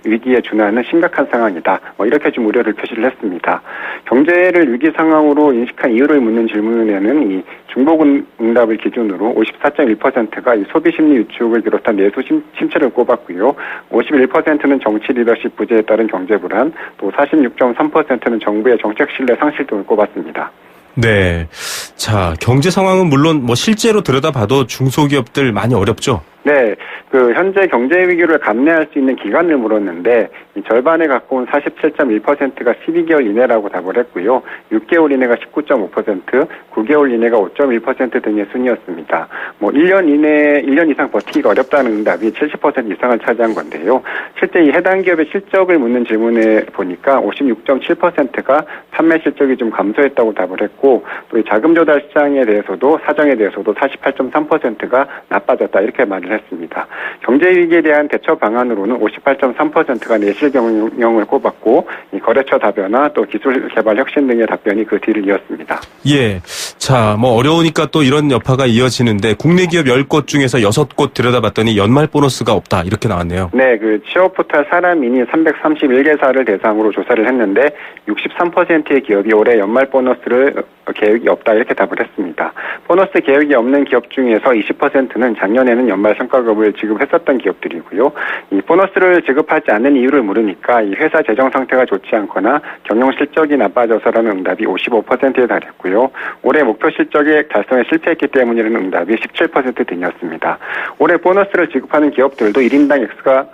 [SPEAKER 7] 위기에 준하는 심각한 상황이다. 이렇게 좀 우려를 표시를 했습니다. 경제를 위기 상황으로 인식한 이유를 묻는 질문에는 이 중복응답을 기준으로 54.1%가 이 소비 심리 위축을 비롯한 내수 침체를 꼽았고요. 51%는 정치 리더십 부재에 따른 경제 불안, 또 46.3%는 정부의 정책 신뢰 상실 등을 꼽았습니다.
[SPEAKER 2] 네. 자, 경제 상황은 물론 실제로 들여다봐도 중소기업들 많이 어렵죠?
[SPEAKER 7] 네, 현재 경제 위기를 감내할 수 있는 기간을 물었는데 이 절반에 가까운 47.1%가 12개월 이내라고 답을 했고요. 6개월 이내가 19.5%, 9개월 이내가 5.1% 등의 순이었습니다. 1년 이상 버티기가 어렵다는 응답이 70% 이상을 차지한 건데요. 실제 이 해당 기업의 실적을 묻는 질문에 보니까 56.7%가 판매 실적이 좀 감소했다고 답을 했고 또 이 자금 조달 시장에 대해서도 사정에 대해서도 48.3%가 나빠졌다 이렇게 말을 했습니다. 경제 위기에 대한 대처 방안으로는 58.3%가 내실 경영을 꼽았고 이 거래처 다변화 또 기술 개발 혁신 등의 답변이 그 뒤를 이었습니다.
[SPEAKER 2] 예. 자, 뭐 어려우니까 또 이런 여파가 이어지는데 국내 기업 10곳 중에서 6곳 들여다봤더니 연말 보너스가 없다 이렇게 나왔네요.
[SPEAKER 7] 네, 그 취업 포털 사람인이 331개사를 대상으로 조사를 했는데 63%의 기업이 올해 연말 보너스를 계획이 없다 이렇게 답을 했습니다. 보너스 계획이 없는 기업 중에서 20%는 작년에는 연말 성과급을 지급했었던 기업들이고요. 이 보너스를 지급하지 않는 이유를 물으니까 이 회사 재정 상태가 좋지 않거나 경영 실적이 나빠져서라는 응답이 55%에 달했고요. 올해 목표 실적의 달성에 실패했기 때문이라는 응답이 17% 등이었습니다. 올해 보너스를 지급하는 기업들도 1인당 액수가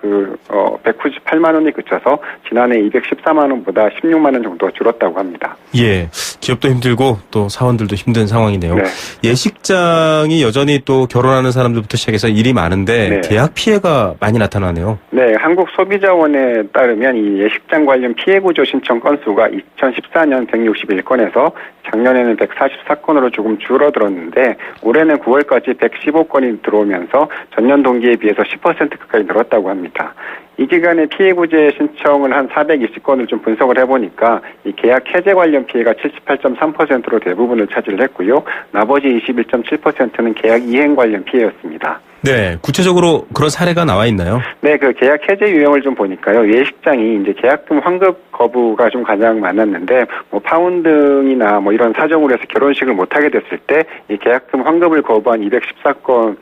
[SPEAKER 7] 198만 원이 그쳐서 지난해 214만 원보다 16만 원 정도 줄었다고 합니다.
[SPEAKER 2] 예, 기업도 힘들고 또 사원들도 힘든 상황이네요.
[SPEAKER 7] 네.
[SPEAKER 2] 예식장이 여전히 또 결혼하는 사람들부터 시작해서 일이 많은데
[SPEAKER 7] 네.
[SPEAKER 2] 계약 피해가 많이 나타나네요.
[SPEAKER 7] 네, 한국소비자원에 따르면 이 예식장 관련 피해 구조 신청 건수가 2014년 161건에서 작년에는 144건으로 조금 줄어들었는데 올해는 9월까지 115건이 들어오면서 전년 동기에 비해서 10% 가까이 늘었다고 합니다. 이 기간에 피해 구제 신청을 한 420건을 좀 분석을 해보니까 이 계약 해제 관련 피해가 78.3%로 대부분을 차지를 했고요. 나머지 21.7%는 계약 이행 관련 피해였습니다.
[SPEAKER 2] 네, 구체적으로 그런 사례가 나와 있나요?
[SPEAKER 7] 네, 그 계약 해제 유형을 좀 보니까요. 예식장이 이제 계약금 환급 거부가 좀 가장 많았는데, 뭐 파운딩이나 뭐 이런 사정으로 해서 결혼식을 못 하게 됐을 때 이 계약금 환급을 거부한 214건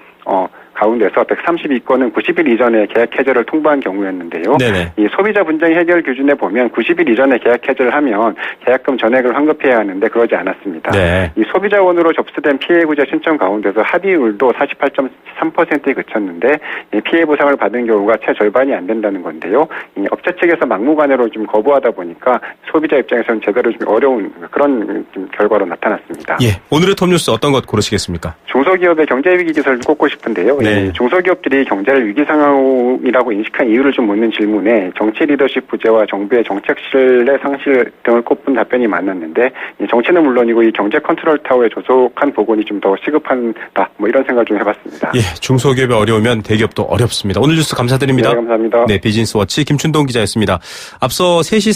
[SPEAKER 7] 가운데서 132건은 90일 이전에 계약 해제를 통보한 경우였는데요.
[SPEAKER 2] 네네.
[SPEAKER 7] 이 소비자 분쟁 해결 규준에 보면 90일 이전에 계약 해제를 하면 계약금 전액을 환급해야 하는데 그러지 않았습니다.
[SPEAKER 2] 네.
[SPEAKER 7] 이 소비자원으로 접수된 피해 구제 신청 가운데서 합의율도 48.3%에 그쳤는데 이 피해 보상을 받은 경우가 채 절반이 안 된다는 건데요. 이 업체 측에서 막무가내로 좀 거부하다 보니까 소비자 입장에서는 제대로 좀 어려운 그런 좀 결과로 나타났습니다.
[SPEAKER 2] 예, 오늘의 톱뉴스 어떤 것 고르시겠습니까?
[SPEAKER 7] 중소기업의 경제 위기 기설을 꼽고 싶은데요.
[SPEAKER 2] 네.
[SPEAKER 7] 중소기업들이 경제를 위기 상황이라고 인식한 이유를 좀 묻는 질문에 정치 리더십 부재와 정부의 정책 신뢰 상실 등을 꼽은 답변이 많았는데 정치는 물론이고 이 경제 컨트롤 타워에 조속한 복원이 좀 더 시급하다. 뭐 이런 생각을 좀 해봤습니다.
[SPEAKER 2] 예, 중소기업이 어려우면 대기업도 어렵습니다. 오늘 뉴스 감사드립니다.
[SPEAKER 7] 네, 감사합니다.
[SPEAKER 2] 네, 비즈니스워치 김춘동 기자였습니다. 앞서 3시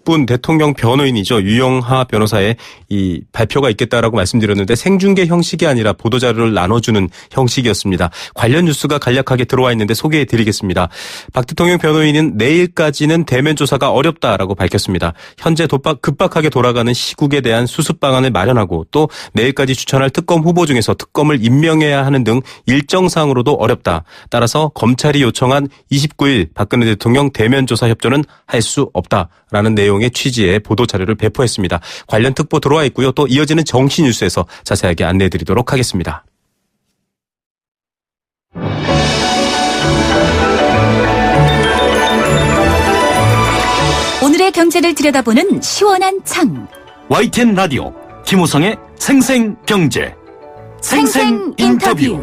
[SPEAKER 2] 30분 대통령 변호인이죠. 유영하 변호사의 이 발표가 있겠다라고 말씀드렸는데 생중계 형식이 아니라 보도자료를 나눠주는 형식이었습니다. 관련 뉴스가 간략하게 들어와 있는데 소개해드리겠습니다. 박 대통령 변호인은 내일까지는 대면 조사가 어렵다라고 밝혔습니다. 현재 급박하게 돌아가는 시국에 대한 수습 방안을 마련하고 또 내일까지 추천할 특검 후보 중에서 특검을 임명해야 하는 등 일정상으로도 어렵다. 따라서 검찰이 요청한 29일 박근혜 대통령 대면 조사 협조는 할 수 없다라는 내용의 취지의 보도 자료를 배포했습니다. 관련 특보 들어와 있고요. 또 이어지는 정치 뉴스에서 자세하게 안내해드리도록 하겠습니다.
[SPEAKER 1] 오늘의 경제를 들여다보는 시원한 창.
[SPEAKER 3] YTN 라디오 김우성의 생생경제
[SPEAKER 1] 생생 인터뷰.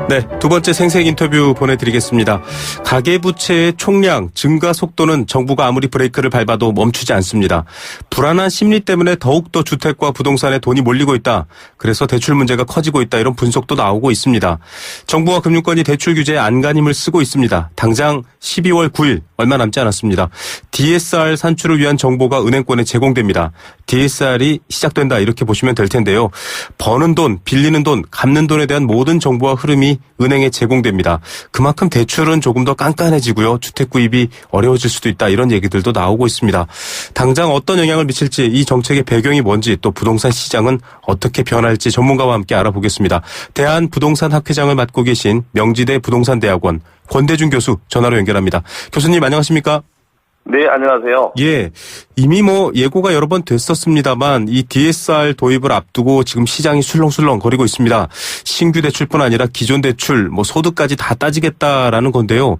[SPEAKER 2] 네, 두 번째 생생 인터뷰 보내드리겠습니다. 가계부채의 총량 증가 속도는 정부가 아무리 브레이크를 밟아도 멈추지 않습니다. 불안한 심리 때문에 더욱더 주택과 부동산에 돈이 몰리고 있다. 그래서 대출 문제가 커지고 있다. 이런 분석도 나오고 있습니다. 정부와 금융권이 대출 규제에 안간힘을 쓰고 있습니다. 당장 12월 9일 얼마 남지 않았습니다. DSR 산출을 위한 정보가 은행권에 제공됩니다. DSR이 시작된다 이렇게 보시면 될 텐데요. 버는 돈, 빌리는 돈, 갚는 돈에 대한 모든 정보와 흐름이 은행에 제공됩니다. 그만큼 대출은 조금 더 깐깐해지고요. 주택 구입이 어려워질 수도 있다. 이런 얘기들도 나오고 있습니다. 당장 어떤 영향을 미칠지 이 정책의 배경이 뭔지 또 부동산 시장은 어떻게 변할지 전문가와 함께 알아보겠습니다. 대한부동산학회장을 맡고 계신 명지대 부동산대학원 권대중 교수 전화로 연결합니다. 교수님 안녕하십니까?
[SPEAKER 8] 네, 안녕하세요.
[SPEAKER 2] 예, 이미 예고가 여러 번 됐었습니다만 이 DSR 도입을 앞두고 지금 시장이 술렁술렁 거리고 있습니다. 신규 대출뿐 아니라 기존 대출, 소득까지 다 따지겠다라는 건데요.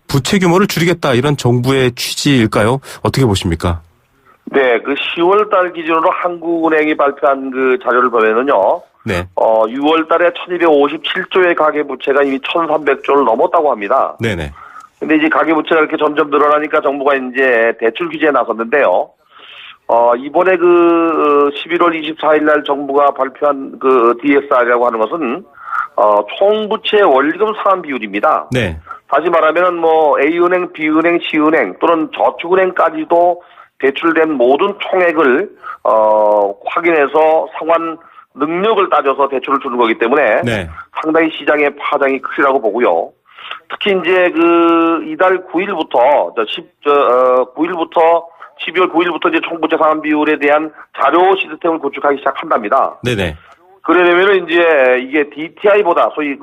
[SPEAKER 2] 부채 규모를 줄이겠다 이런 정부의 취지일까요? 어떻게 보십니까?
[SPEAKER 8] 네, 10월 달 기준으로 한국은행이 발표한 자료를 보면은요.
[SPEAKER 2] 네.
[SPEAKER 8] 6월 달에 1257조의 가계부채가 이미 1300조를 넘었다고 합니다.
[SPEAKER 2] 네네.
[SPEAKER 8] 근데 이제 가계부채가 이렇게 점점 늘어나니까 정부가 이제 대출 규제에 나섰는데요. 이번에 11월 24일 날 정부가 발표한 DSR이라고 하는 것은, 총부채 원리금 상환 비율입니다.
[SPEAKER 2] 네.
[SPEAKER 8] 다시 말하면 A은행, B은행, C은행 또는 저축은행까지도 대출된 모든 총액을 확인해서 상환 능력을 따져서 대출을 주는 거기 때문에
[SPEAKER 2] 네.
[SPEAKER 8] 상당히 시장의 파장이 크리라고 보고요. 특히 이제 이달 9일부터 12월 9일부터 이제 총부채 상환 비율에 대한 자료 시스템을 구축하기 시작한답니다.
[SPEAKER 2] 네네.
[SPEAKER 8] 그러려면 이제 이게 DTI보다 소위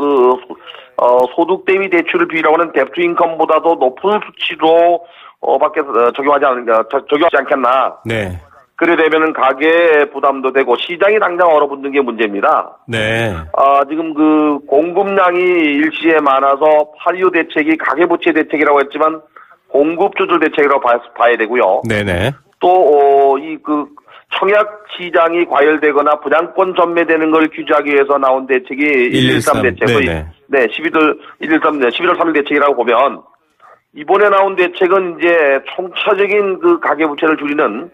[SPEAKER 8] 소득 대비 대출 비율이라고 하는 뎁트 인컴보다도 높은 수치로 밖에 적용하지 않겠나.
[SPEAKER 2] 네.
[SPEAKER 8] 그러려면은 가계 부담도 되고 시장이 당장 얼어붙는 게 문제입니다.
[SPEAKER 2] 네.
[SPEAKER 8] 지금 공급량이 일시에 많아서 파리오 대책이 가계부채 대책이라고 했지만 공급 조절 대책이라고 봐야 되고요.
[SPEAKER 2] 네네.
[SPEAKER 8] 또 청약 시장이 과열되거나 분양권 전매되는 걸 규제하기 위해서 나온 대책이 113 대책,
[SPEAKER 2] 네네.
[SPEAKER 8] 네, 11월 3일 대책이라고 보면 이번에 나온 대책은 이제 총체적인 가계부채를 줄이는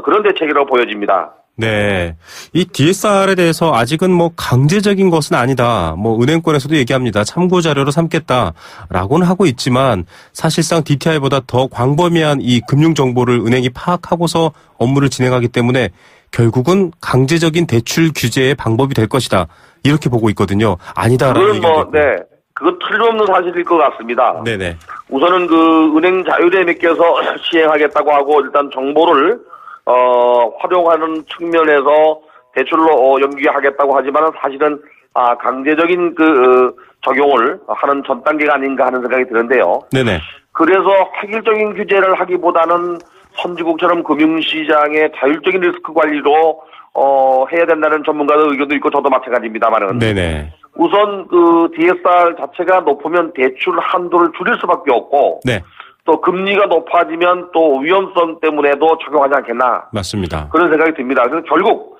[SPEAKER 8] 그런 대책이라고 보여집니다.
[SPEAKER 2] 네. 이 DSR에 대해서 아직은 강제적인 것은 아니다. 은행권에서도 얘기합니다. 참고 자료로 삼겠다라고는 하고 있지만 사실상 DTI보다 더 광범위한 이 금융 정보를 은행이 파악하고서 업무를 진행하기 때문에 결국은 강제적인 대출 규제의 방법이 될 것이다. 이렇게 보고 있거든요. 아니다라는 얘기죠.
[SPEAKER 8] 네. 그건 틀림없는 사실일 것 같습니다.
[SPEAKER 2] 네네.
[SPEAKER 8] 우선은 은행 자율에 맡겨서 시행하겠다고 하고 일단 정보를 활용하는 측면에서 대출로 연기하겠다고 하지만 사실은 강제적인 적용을 하는 전 단계가 아닌가 하는 생각이 드는데요.
[SPEAKER 2] 네네.
[SPEAKER 8] 그래서 획일적인 규제를 하기보다는 선진국처럼 금융시장의 자율적인 리스크 관리로 해야 된다는 전문가들 의견도 있고 저도 마찬가지입니다만은.
[SPEAKER 2] 네네.
[SPEAKER 8] 우선 DSR 자체가 높으면 대출 한도를 줄일 수밖에 없고.
[SPEAKER 2] 네.
[SPEAKER 8] 또 금리가 높아지면 또 위험성 때문에도 적용하지 않겠나.
[SPEAKER 2] 맞습니다.
[SPEAKER 8] 그런 생각이 듭니다. 그래서 결국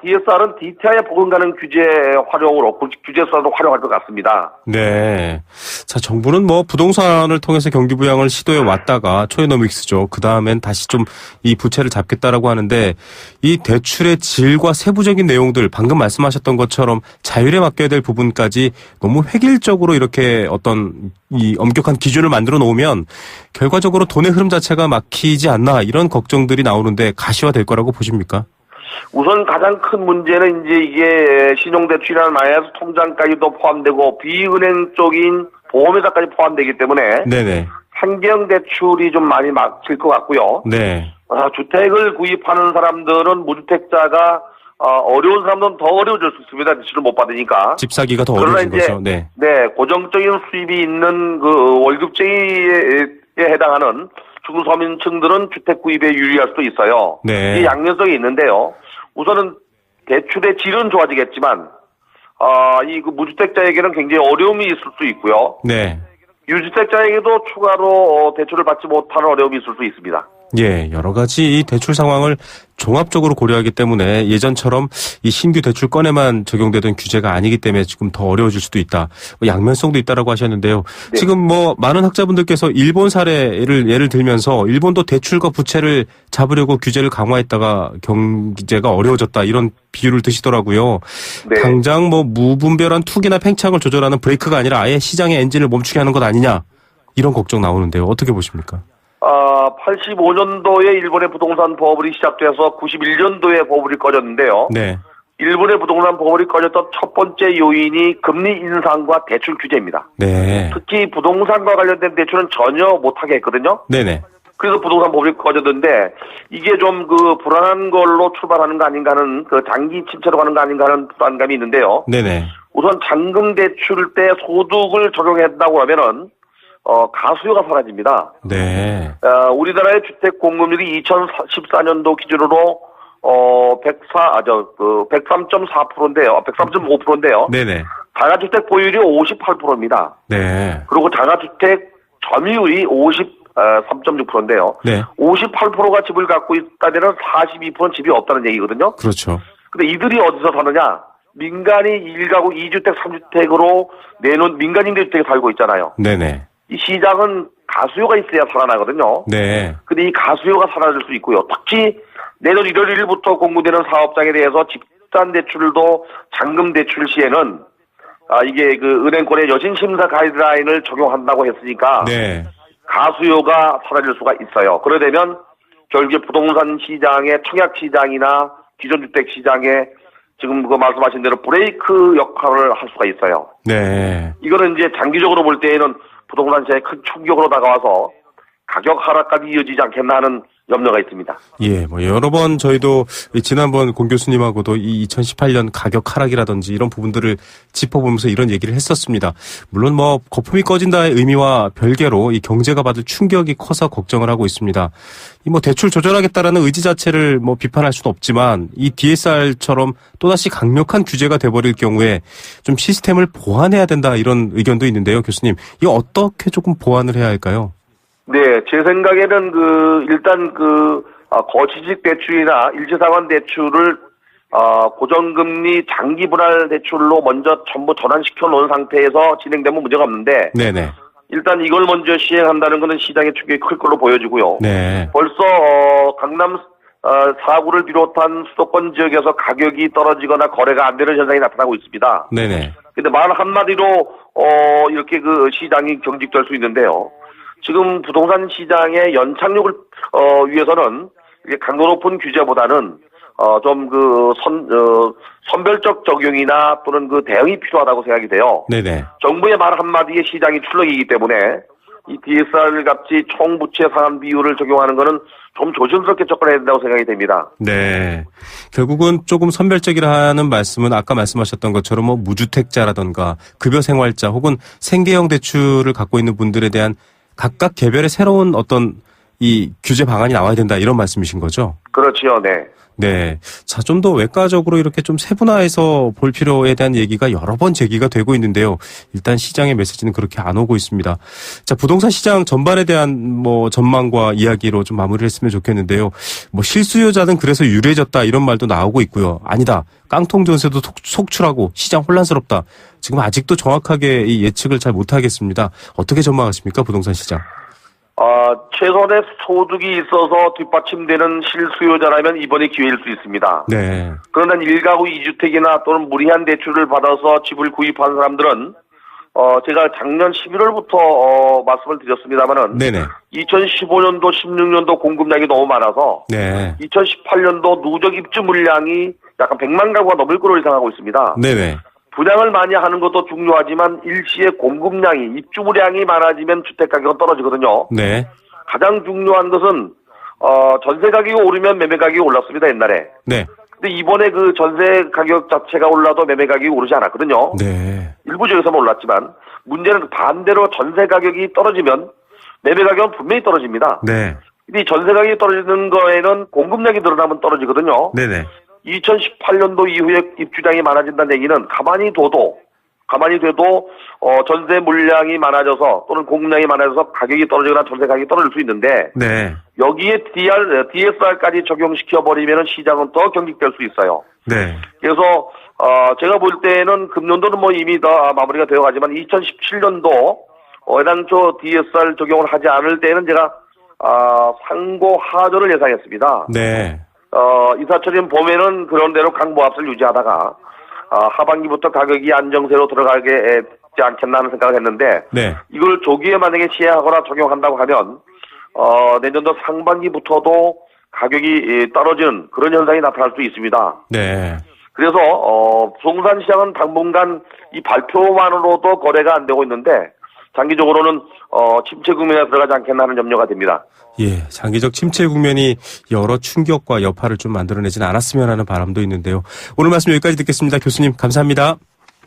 [SPEAKER 8] DSR은 DTI에 복용하는 규제 활용으로 규제서도 활용할 것 같습니다.
[SPEAKER 2] 네. 자, 정부는 부동산을 통해서 경기 부양을 시도해 왔다가 초에너믹스죠. 그 다음엔 다시 좀 이 부채를 잡겠다라고 하는데 이 대출의 질과 세부적인 내용들 방금 말씀하셨던 것처럼 자율에 맡겨야 될 부분까지 너무 획일적으로 이렇게 어떤 이 엄격한 기준을 만들어 놓으면 결과적으로 돈의 흐름 자체가 막히지 않나 이런 걱정들이 나오는데 가시화될 거라고 보십니까?
[SPEAKER 8] 우선 가장 큰 문제는 이제 이게 신용대출이라는 마이너스 통장까지도 포함되고 비은행 쪽인 보험회사까지 포함되기 때문에
[SPEAKER 2] 네네.
[SPEAKER 8] 환경대출이 좀 많이 막힐 것 같고요.
[SPEAKER 2] 네.
[SPEAKER 8] 주택을 구입하는 사람들은 무주택자가 어려운 사람들은 더 어려워질 수 있습니다. 대출을 못 받으니까.
[SPEAKER 2] 집 사기가 더 어려워진 거죠. 네.
[SPEAKER 8] 네, 고정적인 수입이 있는 월급쟁이에 해당하는 중서민층들은 주택 구입에 유리할 수도 있어요.
[SPEAKER 2] 네.
[SPEAKER 8] 이 양면성이 있는데요. 우선은 대출의 질은 좋아지겠지만, 무주택자에게는 굉장히 어려움이 있을 수 있고요.
[SPEAKER 2] 네.
[SPEAKER 8] 유주택자에게도 추가로 대출을 받지 못하는 어려움이 있을 수 있습니다.
[SPEAKER 2] 예, 여러 가지 이 대출 상황을 종합적으로 고려하기 때문에 예전처럼 이 신규 대출권에만 적용되던 규제가 아니기 때문에 지금 더 어려워질 수도 있다. 양면성도 있다라고 하셨는데요. 네. 지금 많은 학자분들께서 일본 사례를 예를 들면서 일본도 대출과 부채를 잡으려고 규제를 강화했다가 경제가 어려워졌다 이런 비유를 드시더라고요. 네. 당장 무분별한 투기나 팽창을 조절하는 브레이크가 아니라 아예 시장의 엔진을 멈추게 하는 것 아니냐 이런 걱정 나오는데요. 어떻게 보십니까?
[SPEAKER 8] 85년도에 일본의 부동산 버블이 시작돼서 91년도에 버블이 꺼졌는데요.
[SPEAKER 2] 네.
[SPEAKER 8] 일본의 부동산 버블이 꺼졌던 첫 번째 요인이 금리 인상과 대출 규제입니다.
[SPEAKER 2] 네.
[SPEAKER 8] 특히 부동산과 관련된 대출은 전혀 못하게 했거든요.
[SPEAKER 2] 네네.
[SPEAKER 8] 그래서 부동산 버블이 꺼졌는데 이게 좀 불안한 걸로 출발하는 거 아닌가 하는 장기 침체로 가는 거 아닌가 하는 불안감이 있는데요.
[SPEAKER 2] 네네.
[SPEAKER 8] 우선 잔금 대출 때 소득을 적용했다고 하면은 가수요가 사라집니다.
[SPEAKER 2] 네.
[SPEAKER 8] 우리나라의 주택 공급률이 2014년도 기준으로 103.4%인데요. 103.5%인데요.
[SPEAKER 2] 네네.
[SPEAKER 8] 자가주택 보유율이 58%입니다.
[SPEAKER 2] 네.
[SPEAKER 8] 그리고 자가주택 점유율이 53.6%인데요.
[SPEAKER 2] 네.
[SPEAKER 8] 58%가 집을 갖고 있다면 42%는 집이 없다는 얘기거든요.
[SPEAKER 2] 그렇죠.
[SPEAKER 8] 근데 이들이 어디서 사느냐? 민간이 1가구 2주택, 3주택으로 내놓은 민간 임대주택에 살고 있잖아요.
[SPEAKER 2] 네네.
[SPEAKER 8] 이 시장은 가수요가 있어야 살아나거든요.
[SPEAKER 2] 네.
[SPEAKER 8] 근데 이 가수요가 사라질 수 있고요. 특히 내년 1월 1일부터 공고되는 사업장에 대해서 집단 대출도 잔금 대출 시에는 이게 은행권의 여신 심사 가이드라인을 적용한다고 했으니까
[SPEAKER 2] 네.
[SPEAKER 8] 가수요가 사라질 수가 있어요. 그러려면 결국에 부동산 시장의 청약 시장이나 기존 주택 시장에 지금 그 말씀하신 대로 브레이크 역할을 할 수가 있어요.
[SPEAKER 2] 네.
[SPEAKER 8] 이거는 이제 장기적으로 볼 때에는 부동산 시장에 큰 충격으로 다가와서 가격 하락까지 이어지지 않겠나 하는 염려가 있습니다.
[SPEAKER 2] 예, 뭐 여러 번 저희도 지난번 공 교수님하고도 이 2018년 가격 하락이라든지 이런 부분들을 짚어보면서 이런 얘기를 했었습니다. 물론 뭐 거품이 꺼진다의 의미와 별개로 이 경제가 받을 충격이 커서 걱정을 하고 있습니다. 이 뭐 대출 조절하겠다라는 의지 자체를 뭐 비판할 수는 없지만 이 DSR처럼 또다시 강력한 규제가 돼버릴 경우에 좀 시스템을 보완해야 된다 이런 의견도 있는데요, 교수님. 이거 어떻게 조금 보완을 해야 할까요?
[SPEAKER 8] 네, 제 생각에는 일단 거시직 대출이나 일시상환 대출을 고정금리 장기 분할 대출로 먼저 전부 전환시켜 놓은 상태에서 진행되면 문제가 없는데,
[SPEAKER 2] 네네.
[SPEAKER 8] 일단 이걸 먼저 시행한다는 것은 시장의 충격이 클 걸로 보여지고요.
[SPEAKER 2] 네.
[SPEAKER 8] 벌써 강남 4구를 비롯한 수도권 지역에서 가격이 떨어지거나 거래가 안 되는 현상이 나타나고 있습니다.
[SPEAKER 2] 네네.
[SPEAKER 8] 근데 말 한마디로 이렇게 그 시장이 경직될 수 있는데요. 지금 부동산 시장의 연착륙을 위해서는 이게 강도 높은 규제보다는 좀 선별적 적용이나 또는 그 대응이 필요하다고 생각이 돼요.
[SPEAKER 2] 네네.
[SPEAKER 8] 정부의 말 한마디에 시장이 출렁이기 때문에 이 DSR 같이 총부채 상환 비율을 적용하는 거는 좀 조심스럽게 접근해야 된다고 생각이 됩니다.
[SPEAKER 2] 네. 결국은 조금 선별적이라는 말씀은 아까 말씀하셨던 것처럼 뭐 무주택자라던가 급여생활자 혹은 생계형 대출을 갖고 있는 분들에 대한 각각 개별의 새로운 어떤 이 규제 방안이 나와야 된다 이런 말씀이신 거죠?
[SPEAKER 8] 그렇지요, 네.
[SPEAKER 2] 네. 자, 좀 더 외과적으로 이렇게 좀 세분화해서 볼 필요에 대한 얘기가 여러 번 제기가 되고 있는데요. 일단 시장의 메시지는 그렇게 안 오고 있습니다. 자, 부동산 시장 전반에 대한 뭐 전망과 이야기로 좀 마무리를 했으면 좋겠는데요. 뭐 실수요자는 그래서 유리해졌다 이런 말도 나오고 있고요. 아니다. 깡통 전세도 속출하고 시장 혼란스럽다. 지금 아직도 정확하게 이 예측을 잘 못하겠습니다. 어떻게 전망하십니까? 부동산 시장.
[SPEAKER 8] 최선의 소득이 있어서 뒷받침되는 실수요자라면 이번이 기회일 수 있습니다.
[SPEAKER 2] 네.
[SPEAKER 8] 그러나 1가구 2주택이나 또는 무리한 대출을 받아서 집을 구입한 사람들은 제가 작년 11월부터 말씀을 드렸습니다만은
[SPEAKER 2] 네네.
[SPEAKER 8] 2015년도, 16년도 공급량이 너무 많아서
[SPEAKER 2] 네.
[SPEAKER 8] 2018년도 누적 입주 물량이 약간 100만 가구가 넘을 거로 예상하고 있습니다.
[SPEAKER 2] 네네.
[SPEAKER 8] 분양을 많이 하는 것도 중요하지만 일시에 공급량이 입주물량이 많아지면 주택 가격은 떨어지거든요.
[SPEAKER 2] 네.
[SPEAKER 8] 가장 중요한 것은 전세 가격이 오르면 매매 가격이 올랐습니다, 옛날에.
[SPEAKER 2] 네.
[SPEAKER 8] 근데 이번에 그 전세 가격 자체가 올라도 매매 가격이 오르지 않았거든요.
[SPEAKER 2] 네.
[SPEAKER 8] 일부 지역에서는 올랐지만 문제는 반대로 전세 가격이 떨어지면 매매 가격은 분명히 떨어집니다.
[SPEAKER 2] 네.
[SPEAKER 8] 근데 이 전세 가격이 떨어지는 거에는 공급량이 늘어나면 떨어지거든요.
[SPEAKER 2] 네네.
[SPEAKER 8] 2018년도 이후에 입주량이 많아진다는 얘기는 가만히 둬도 전세 물량이 많아져서 또는 공급량이 많아져서 가격이 떨어지거나 전세 가격이 떨어질 수 있는데
[SPEAKER 2] 네.
[SPEAKER 8] 여기에 DSR까지 적용시켜버리면 시장은 더 경직될 수 있어요.
[SPEAKER 2] 네.
[SPEAKER 8] 그래서 제가 볼 때는 금년도는 뭐 이미 다 마무리가 되어가지만 2017년도 애당초 DSR 적용을 하지 않을 때는 제가 상고 하저를 예상했습니다.
[SPEAKER 2] 네.
[SPEAKER 8] 이사철인 봄에는 그런 대로 강보합세를 유지하다가 하반기부터 가격이 안정세로 들어가게 되지 않겠나 하는 생각을 했는데
[SPEAKER 2] 네.
[SPEAKER 8] 이걸 조기에 만약에 시행하거나 적용한다고 하면 내년도 상반기부터도 가격이 떨어지는 그런 현상이 나타날 수 있습니다.
[SPEAKER 2] 네.
[SPEAKER 8] 그래서 부동산 시장은 당분간 이 발표만으로도 거래가 안 되고 있는데 장기적으로는 침체 국면에 들어가지 않겠나 하는 염려가 됩니다.
[SPEAKER 2] 예, 장기적 침체 국면이 여러 충격과 여파를 좀 만들어내진 않았으면 하는 바람도 있는데요. 오늘 말씀 여기까지 듣겠습니다. 교수님 감사합니다.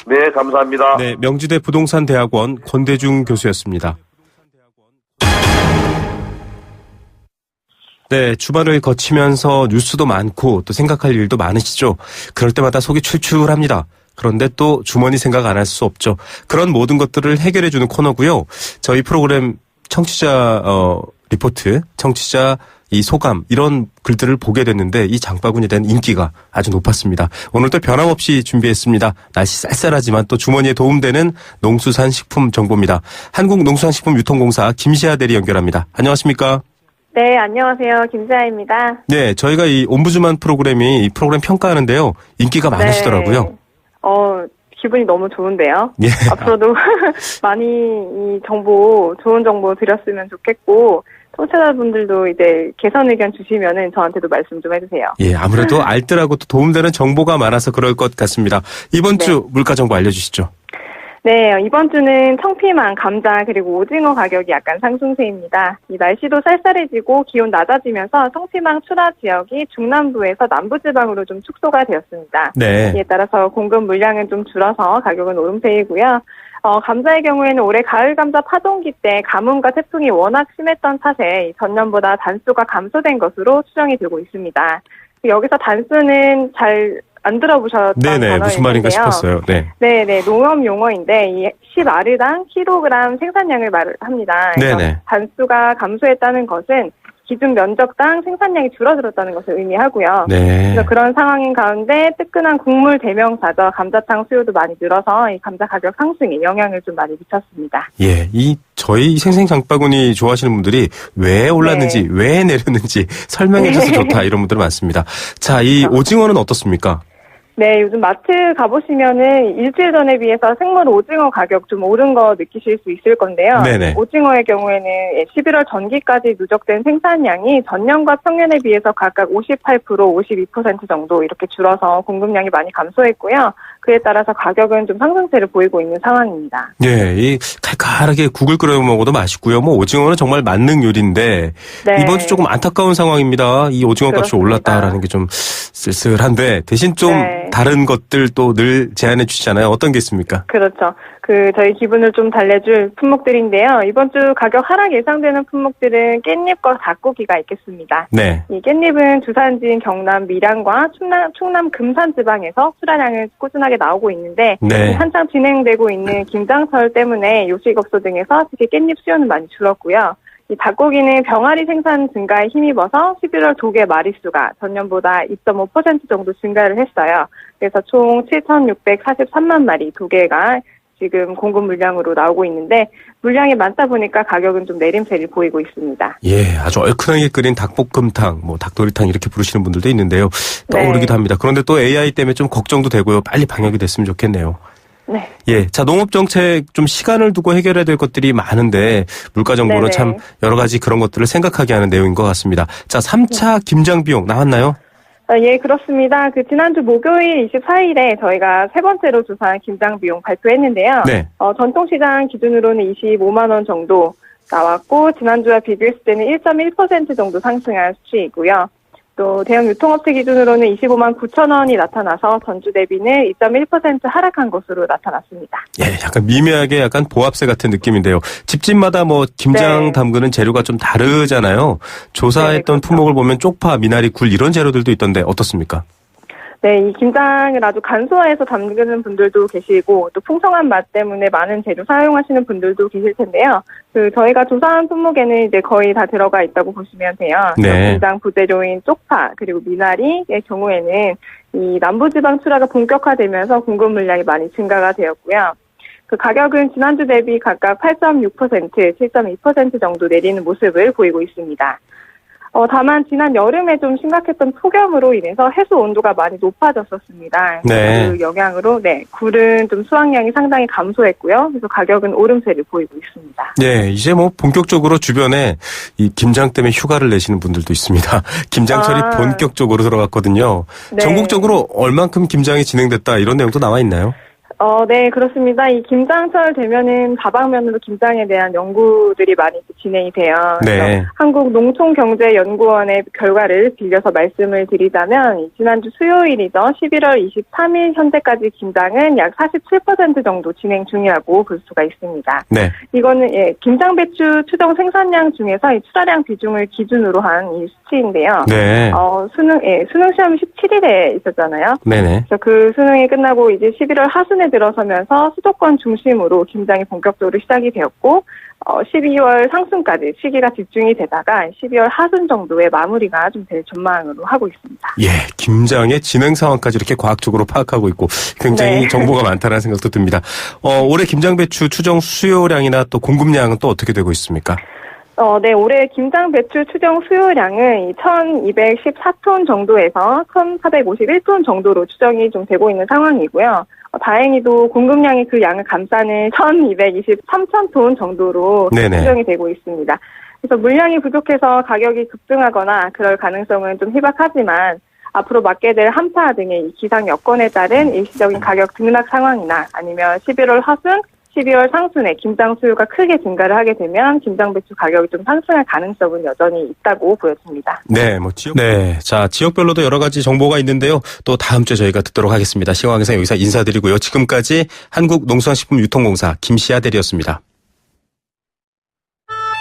[SPEAKER 8] 네, 감사합니다.
[SPEAKER 2] 네, 명지대 부동산대학원 권대중 교수였습니다. 네, 주말을 거치면서 뉴스도 많고 또 생각할 일도 많으시죠. 그럴 때마다 속이 출출합니다. 그런데 또 주머니 생각 안 할 수 없죠. 그런 모든 것들을 해결해주는 코너고요. 저희 프로그램 청취자 리포트, 청취자 이 소감 이런 글들을 보게 됐는데 이 장바구니에 대한 인기가 아주 높았습니다. 오늘도 변함없이 준비했습니다. 날씨 쌀쌀하지만 또 주머니에 도움되는 농수산식품 정보입니다. 한국농수산식품유통공사 김시아 대리 연결합니다. 안녕하십니까?
[SPEAKER 9] 네, 안녕하세요. 김지아입니다.
[SPEAKER 2] 네, 저희가 이 옴부즈만 프로그램이 이 프로그램 평가하는데요. 인기가 많으시더라고요.
[SPEAKER 9] 네. 기분이 너무 좋은데요.
[SPEAKER 2] 예.
[SPEAKER 9] 앞으로도 많이 이 정보, 좋은 정보 드렸으면 좋겠고, 청취자분들도 이제 개선 의견 주시면은 저한테도 말씀 좀 해주세요.
[SPEAKER 2] 예, 아무래도 알뜰하고 또 도움되는 정보가 많아서 그럴 것 같습니다. 이번 주 물가 정보 알려주시죠.
[SPEAKER 9] 네, 이번 주는 청피망, 감자 그리고 오징어 가격이 약간 상승세입니다. 이 날씨도 쌀쌀해지고 기온 낮아지면서 청피망 출하 지역이 중남부에서 남부지방으로 좀 축소가 되었습니다.
[SPEAKER 2] 네.
[SPEAKER 9] 이에 따라서 공급 물량은 좀 줄어서 가격은 오름세이고요. 감자의 경우에는 올해 가을 감자 파종기 때 가뭄과 태풍이 워낙 심했던 탓에 전년보다 단수가 감소된 것으로 추정이 되고 있습니다. 여기서 단수는 잘 안 들어보셨던
[SPEAKER 2] 네네, 무슨 말인가 싶었어요. 네.
[SPEAKER 9] 네네, 농업 용어인데, 이 10아르당 킬로그램 생산량을 말합니다.
[SPEAKER 2] 네네.
[SPEAKER 9] 단수가 감소했다는 것은 기준 면적당 생산량이 줄어들었다는 것을 의미하고요.
[SPEAKER 2] 네.
[SPEAKER 9] 그래서 그런 상황인 가운데 뜨끈한 국물 대명사죠. 감자탕 수요도 많이 늘어서 이 감자 가격 상승에 영향을 좀 많이 미쳤습니다.
[SPEAKER 2] 예, 저희 생생장바구니 좋아하시는 분들이 왜 올랐는지, 왜 내렸는지 설명해줘서 좋다 이런 분들 많습니다. 자, 이 오징어는 어떻습니까?
[SPEAKER 9] 네, 요즘 마트 가보시면은 일주일 전에 비해서 생물 오징어 가격 좀 오른 거 느끼실 수 있을 건데요.
[SPEAKER 2] 네네.
[SPEAKER 9] 오징어의 경우에는 11월 전기까지 누적된 생산량이 전년과 평년에 비해서 각각 58%, 52% 정도 이렇게 줄어서 공급량이 많이 감소했고요. 그에 따라서 가격은 좀 상승세를 보이고 있는 상황입니다.
[SPEAKER 2] 예, 이 칼칼하게 국을 끓여 먹어도 맛있고요. 뭐 오징어는 정말 만능 요리인데
[SPEAKER 9] 네.
[SPEAKER 2] 이번 주 조금 안타까운 상황입니다. 이 오징어 값이
[SPEAKER 9] 그렇습니다.
[SPEAKER 2] 올랐다라는 게 좀 쓸쓸한데 대신 좀
[SPEAKER 9] 네.
[SPEAKER 2] 다른 것들도 늘 제안해 주시잖아요. 어떤 게 있습니까?
[SPEAKER 9] 그렇죠. 저희 기분을 좀 달래줄 품목들인데요. 이번 주 가격 하락 예상되는 품목들은 깻잎과 닭고기가 있겠습니다.
[SPEAKER 2] 네.
[SPEAKER 9] 이 깻잎은 주산지인 경남 밀양과 충남 금산 지방에서 출하량을 꾸준하게 나오고 있는데
[SPEAKER 2] 네.
[SPEAKER 9] 한창 진행되고 있는 김장철 때문에 요식업소 등에서 특히 깻잎 수요는 많이 줄었고요. 이 닭고기는 병아리 생산 증가에 힘입어서 11월 도개 마리수가 전년보다 2.5% 정도 증가를 했어요. 그래서 총 7,643만 마리 도개가 지금 공급 물량으로 나오고 있는데 물량이 많다 보니까 가격은 좀 내림세를 보이고 있습니다.
[SPEAKER 2] 예, 아주 얼큰하게 끓인 닭볶음탕, 뭐 닭도리탕 이렇게 부르시는 분들도 있는데요. 떠오르기도 합니다. 그런데 또 AI 때문에 좀 걱정도 되고요. 빨리 방역이 됐으면 좋겠네요.
[SPEAKER 9] 네.
[SPEAKER 2] 예, 자, 농업정책 좀 시간을 두고 해결해야 될 것들이 많은데 물가 정보는
[SPEAKER 9] 네네.
[SPEAKER 2] 참 여러 가지 그런 것들을 생각하게 하는 내용인 것 같습니다. 자, 3차 김장 비용 나왔나요?
[SPEAKER 9] 예, 그렇습니다. 지난주 목요일 24일에 저희가 세 번째로 조사한 김장 비용 발표했는데요.
[SPEAKER 2] 네.
[SPEAKER 9] 전통시장 기준으로는 25만 원 정도 나왔고 지난주와 비교했을 때는 1.1% 정도 상승한 수치이고요. 또 대형 유통업체 기준으로는 25만 9천 원이 나타나서 전주 대비는 2.1% 하락한 것으로 나타났습니다.
[SPEAKER 2] 예, 약간 미묘하게 약간 보합세 같은 느낌인데요. 집집마다 뭐 김장
[SPEAKER 9] 네.
[SPEAKER 2] 담그는 재료가 좀 다르잖아요. 조사했던
[SPEAKER 9] 네, 그렇죠.
[SPEAKER 2] 품목을 보면 쪽파, 미나리, 굴 이런 재료들도 있던데 어떻습니까?
[SPEAKER 9] 네, 이 김장을 아주 간소화해서 담그는 분들도 계시고 또 풍성한 맛 때문에 많은 재료 사용하시는 분들도 계실 텐데요. 저희가 조사한 품목에는 이제 거의 다 들어가 있다고 보시면 돼요.
[SPEAKER 2] 네.
[SPEAKER 9] 김장 부재료인 쪽파 그리고 미나리의 경우에는 이 남부지방 출하가 본격화되면서 공급 물량이 많이 증가가 되었고요. 가격은 지난주 대비 각각 8.6%, 7.2% 정도 내리는 모습을 보이고 있습니다. 다만 지난 여름에 좀 심각했던 폭염으로 인해서 해수 온도가 많이 높아졌었습니다.
[SPEAKER 2] 네.
[SPEAKER 9] 그 영향으로 굴은 좀 수확량이 상당히 감소했고요. 그래서 가격은 오름세를 보이고 있습니다.
[SPEAKER 2] 네, 이제 뭐 본격적으로 주변에 이 김장 때문에 휴가를 내시는 분들도 있습니다. 김장철이 본격적으로 들어갔거든요.
[SPEAKER 9] 네.
[SPEAKER 2] 전국적으로 얼만큼 김장이 진행됐다 이런 내용도 나와 있나요?
[SPEAKER 9] 네, 그렇습니다. 이 김장철 되면은 다방면으로 김장에 대한 연구들이 많이 진행이 돼요.
[SPEAKER 2] 네.
[SPEAKER 9] 그래서 한국농촌경제연구원의 결과를 빌려서 말씀을 드리자면 지난주 수요일이죠. 11월 23일 현재까지 김장은 약 47% 정도 진행 중이라고 볼 수가 있습니다.
[SPEAKER 2] 네.
[SPEAKER 9] 이거는 김장 배추 추정 생산량 중에서 이 출하량 비중을 기준으로 한 이 수치인데요.
[SPEAKER 2] 네.
[SPEAKER 9] 수능 시험이 17일에 있었잖아요.
[SPEAKER 2] 네네.
[SPEAKER 9] 그래서 그 수능이 끝나고 이제 11월 하순에 들어서면서 수도권 중심으로 김장이 본격적으로 시작이 되었고 12월 상순까지 시기가 집중이 되다가 12월 하순 정도의 마무리가 좀 될 전망으로 하고 있습니다.
[SPEAKER 2] 예, 김장의 진행 상황까지 이렇게 과학적으로 파악하고 있고 굉장히
[SPEAKER 9] 네.
[SPEAKER 2] 정보가 많다는 생각도 듭니다. 올해 김장 배추 추정 수요량이나 또 공급량은 또 어떻게 되고 있습니까?
[SPEAKER 9] 네, 올해 김장 배추 추정 수요량은 1,214톤 정도에서 1,451톤 정도로 추정이 좀 되고 있는 상황이고요. 다행히도 공급량이 그 양을 감싸는 1,223톤 정도로
[SPEAKER 2] 네네.
[SPEAKER 9] 추정이 되고 있습니다. 그래서 물량이 부족해서 가격이 급등하거나 그럴 가능성은 좀 희박하지만 앞으로 맞게 될 한파 등의 이 기상 여건에 따른 일시적인 가격 등락 상황이나 아니면 11월 하순, 12월 상순에 김장 수요가 크게 증가를 하게 되면 김장 배추 가격이 좀 상승할 가능성은 여전히 있다고 보여집니다.
[SPEAKER 2] 네, 자, 지역별로도 여러 가지 정보가 있는데요. 또 다음 주에 저희가 듣도록 하겠습니다. 시황에서 여기서 인사드리고요. 지금까지 한국농수산식품유통공사 김시아 대리였습니다.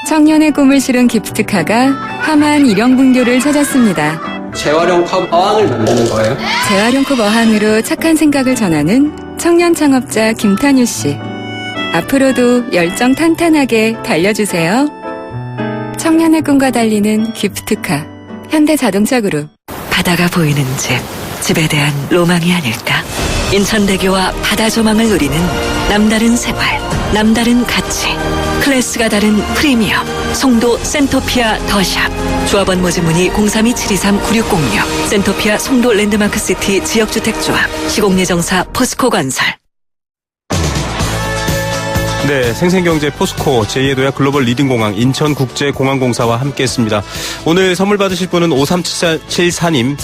[SPEAKER 10] 청년의 꿈을 실은 기프트카가 함한 일용분교를 찾았습니다.
[SPEAKER 11] 재활용 컵 어항을 만드는 거예요?
[SPEAKER 10] 재활용 컵 어항으로 착한 생각을 전하는 청년 창업자 김탄유 씨. 앞으로도 열정 탄탄하게 달려주세요. 청년의 꿈과 달리는 기프트카 현대자동차그룹.
[SPEAKER 12] 바다가 보이는 집, 집에 대한 로망이 아닐까. 인천대교와 바다 조망을 누리는 남다른 생활, 남다른 가치, 클래스가 다른 프리미엄, 송도 센토피아 더샵. 조합원 모집 문의 032-723-9606. 센토피아 송도 랜드마크시티 지역주택조합, 시공예정사 포스코건설.
[SPEAKER 2] 네, 생생경제 포스코 제2의 도약 글로벌 리딩공항 인천국제공항공사와 함께했습니다. 오늘 선물 받으실 분은 5374님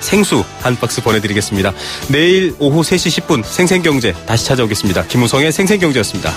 [SPEAKER 2] 생수 한 박스 보내드리겠습니다. 내일 오후 3시 10분 생생경제 다시 찾아오겠습니다. 김우성의 생생경제였습니다.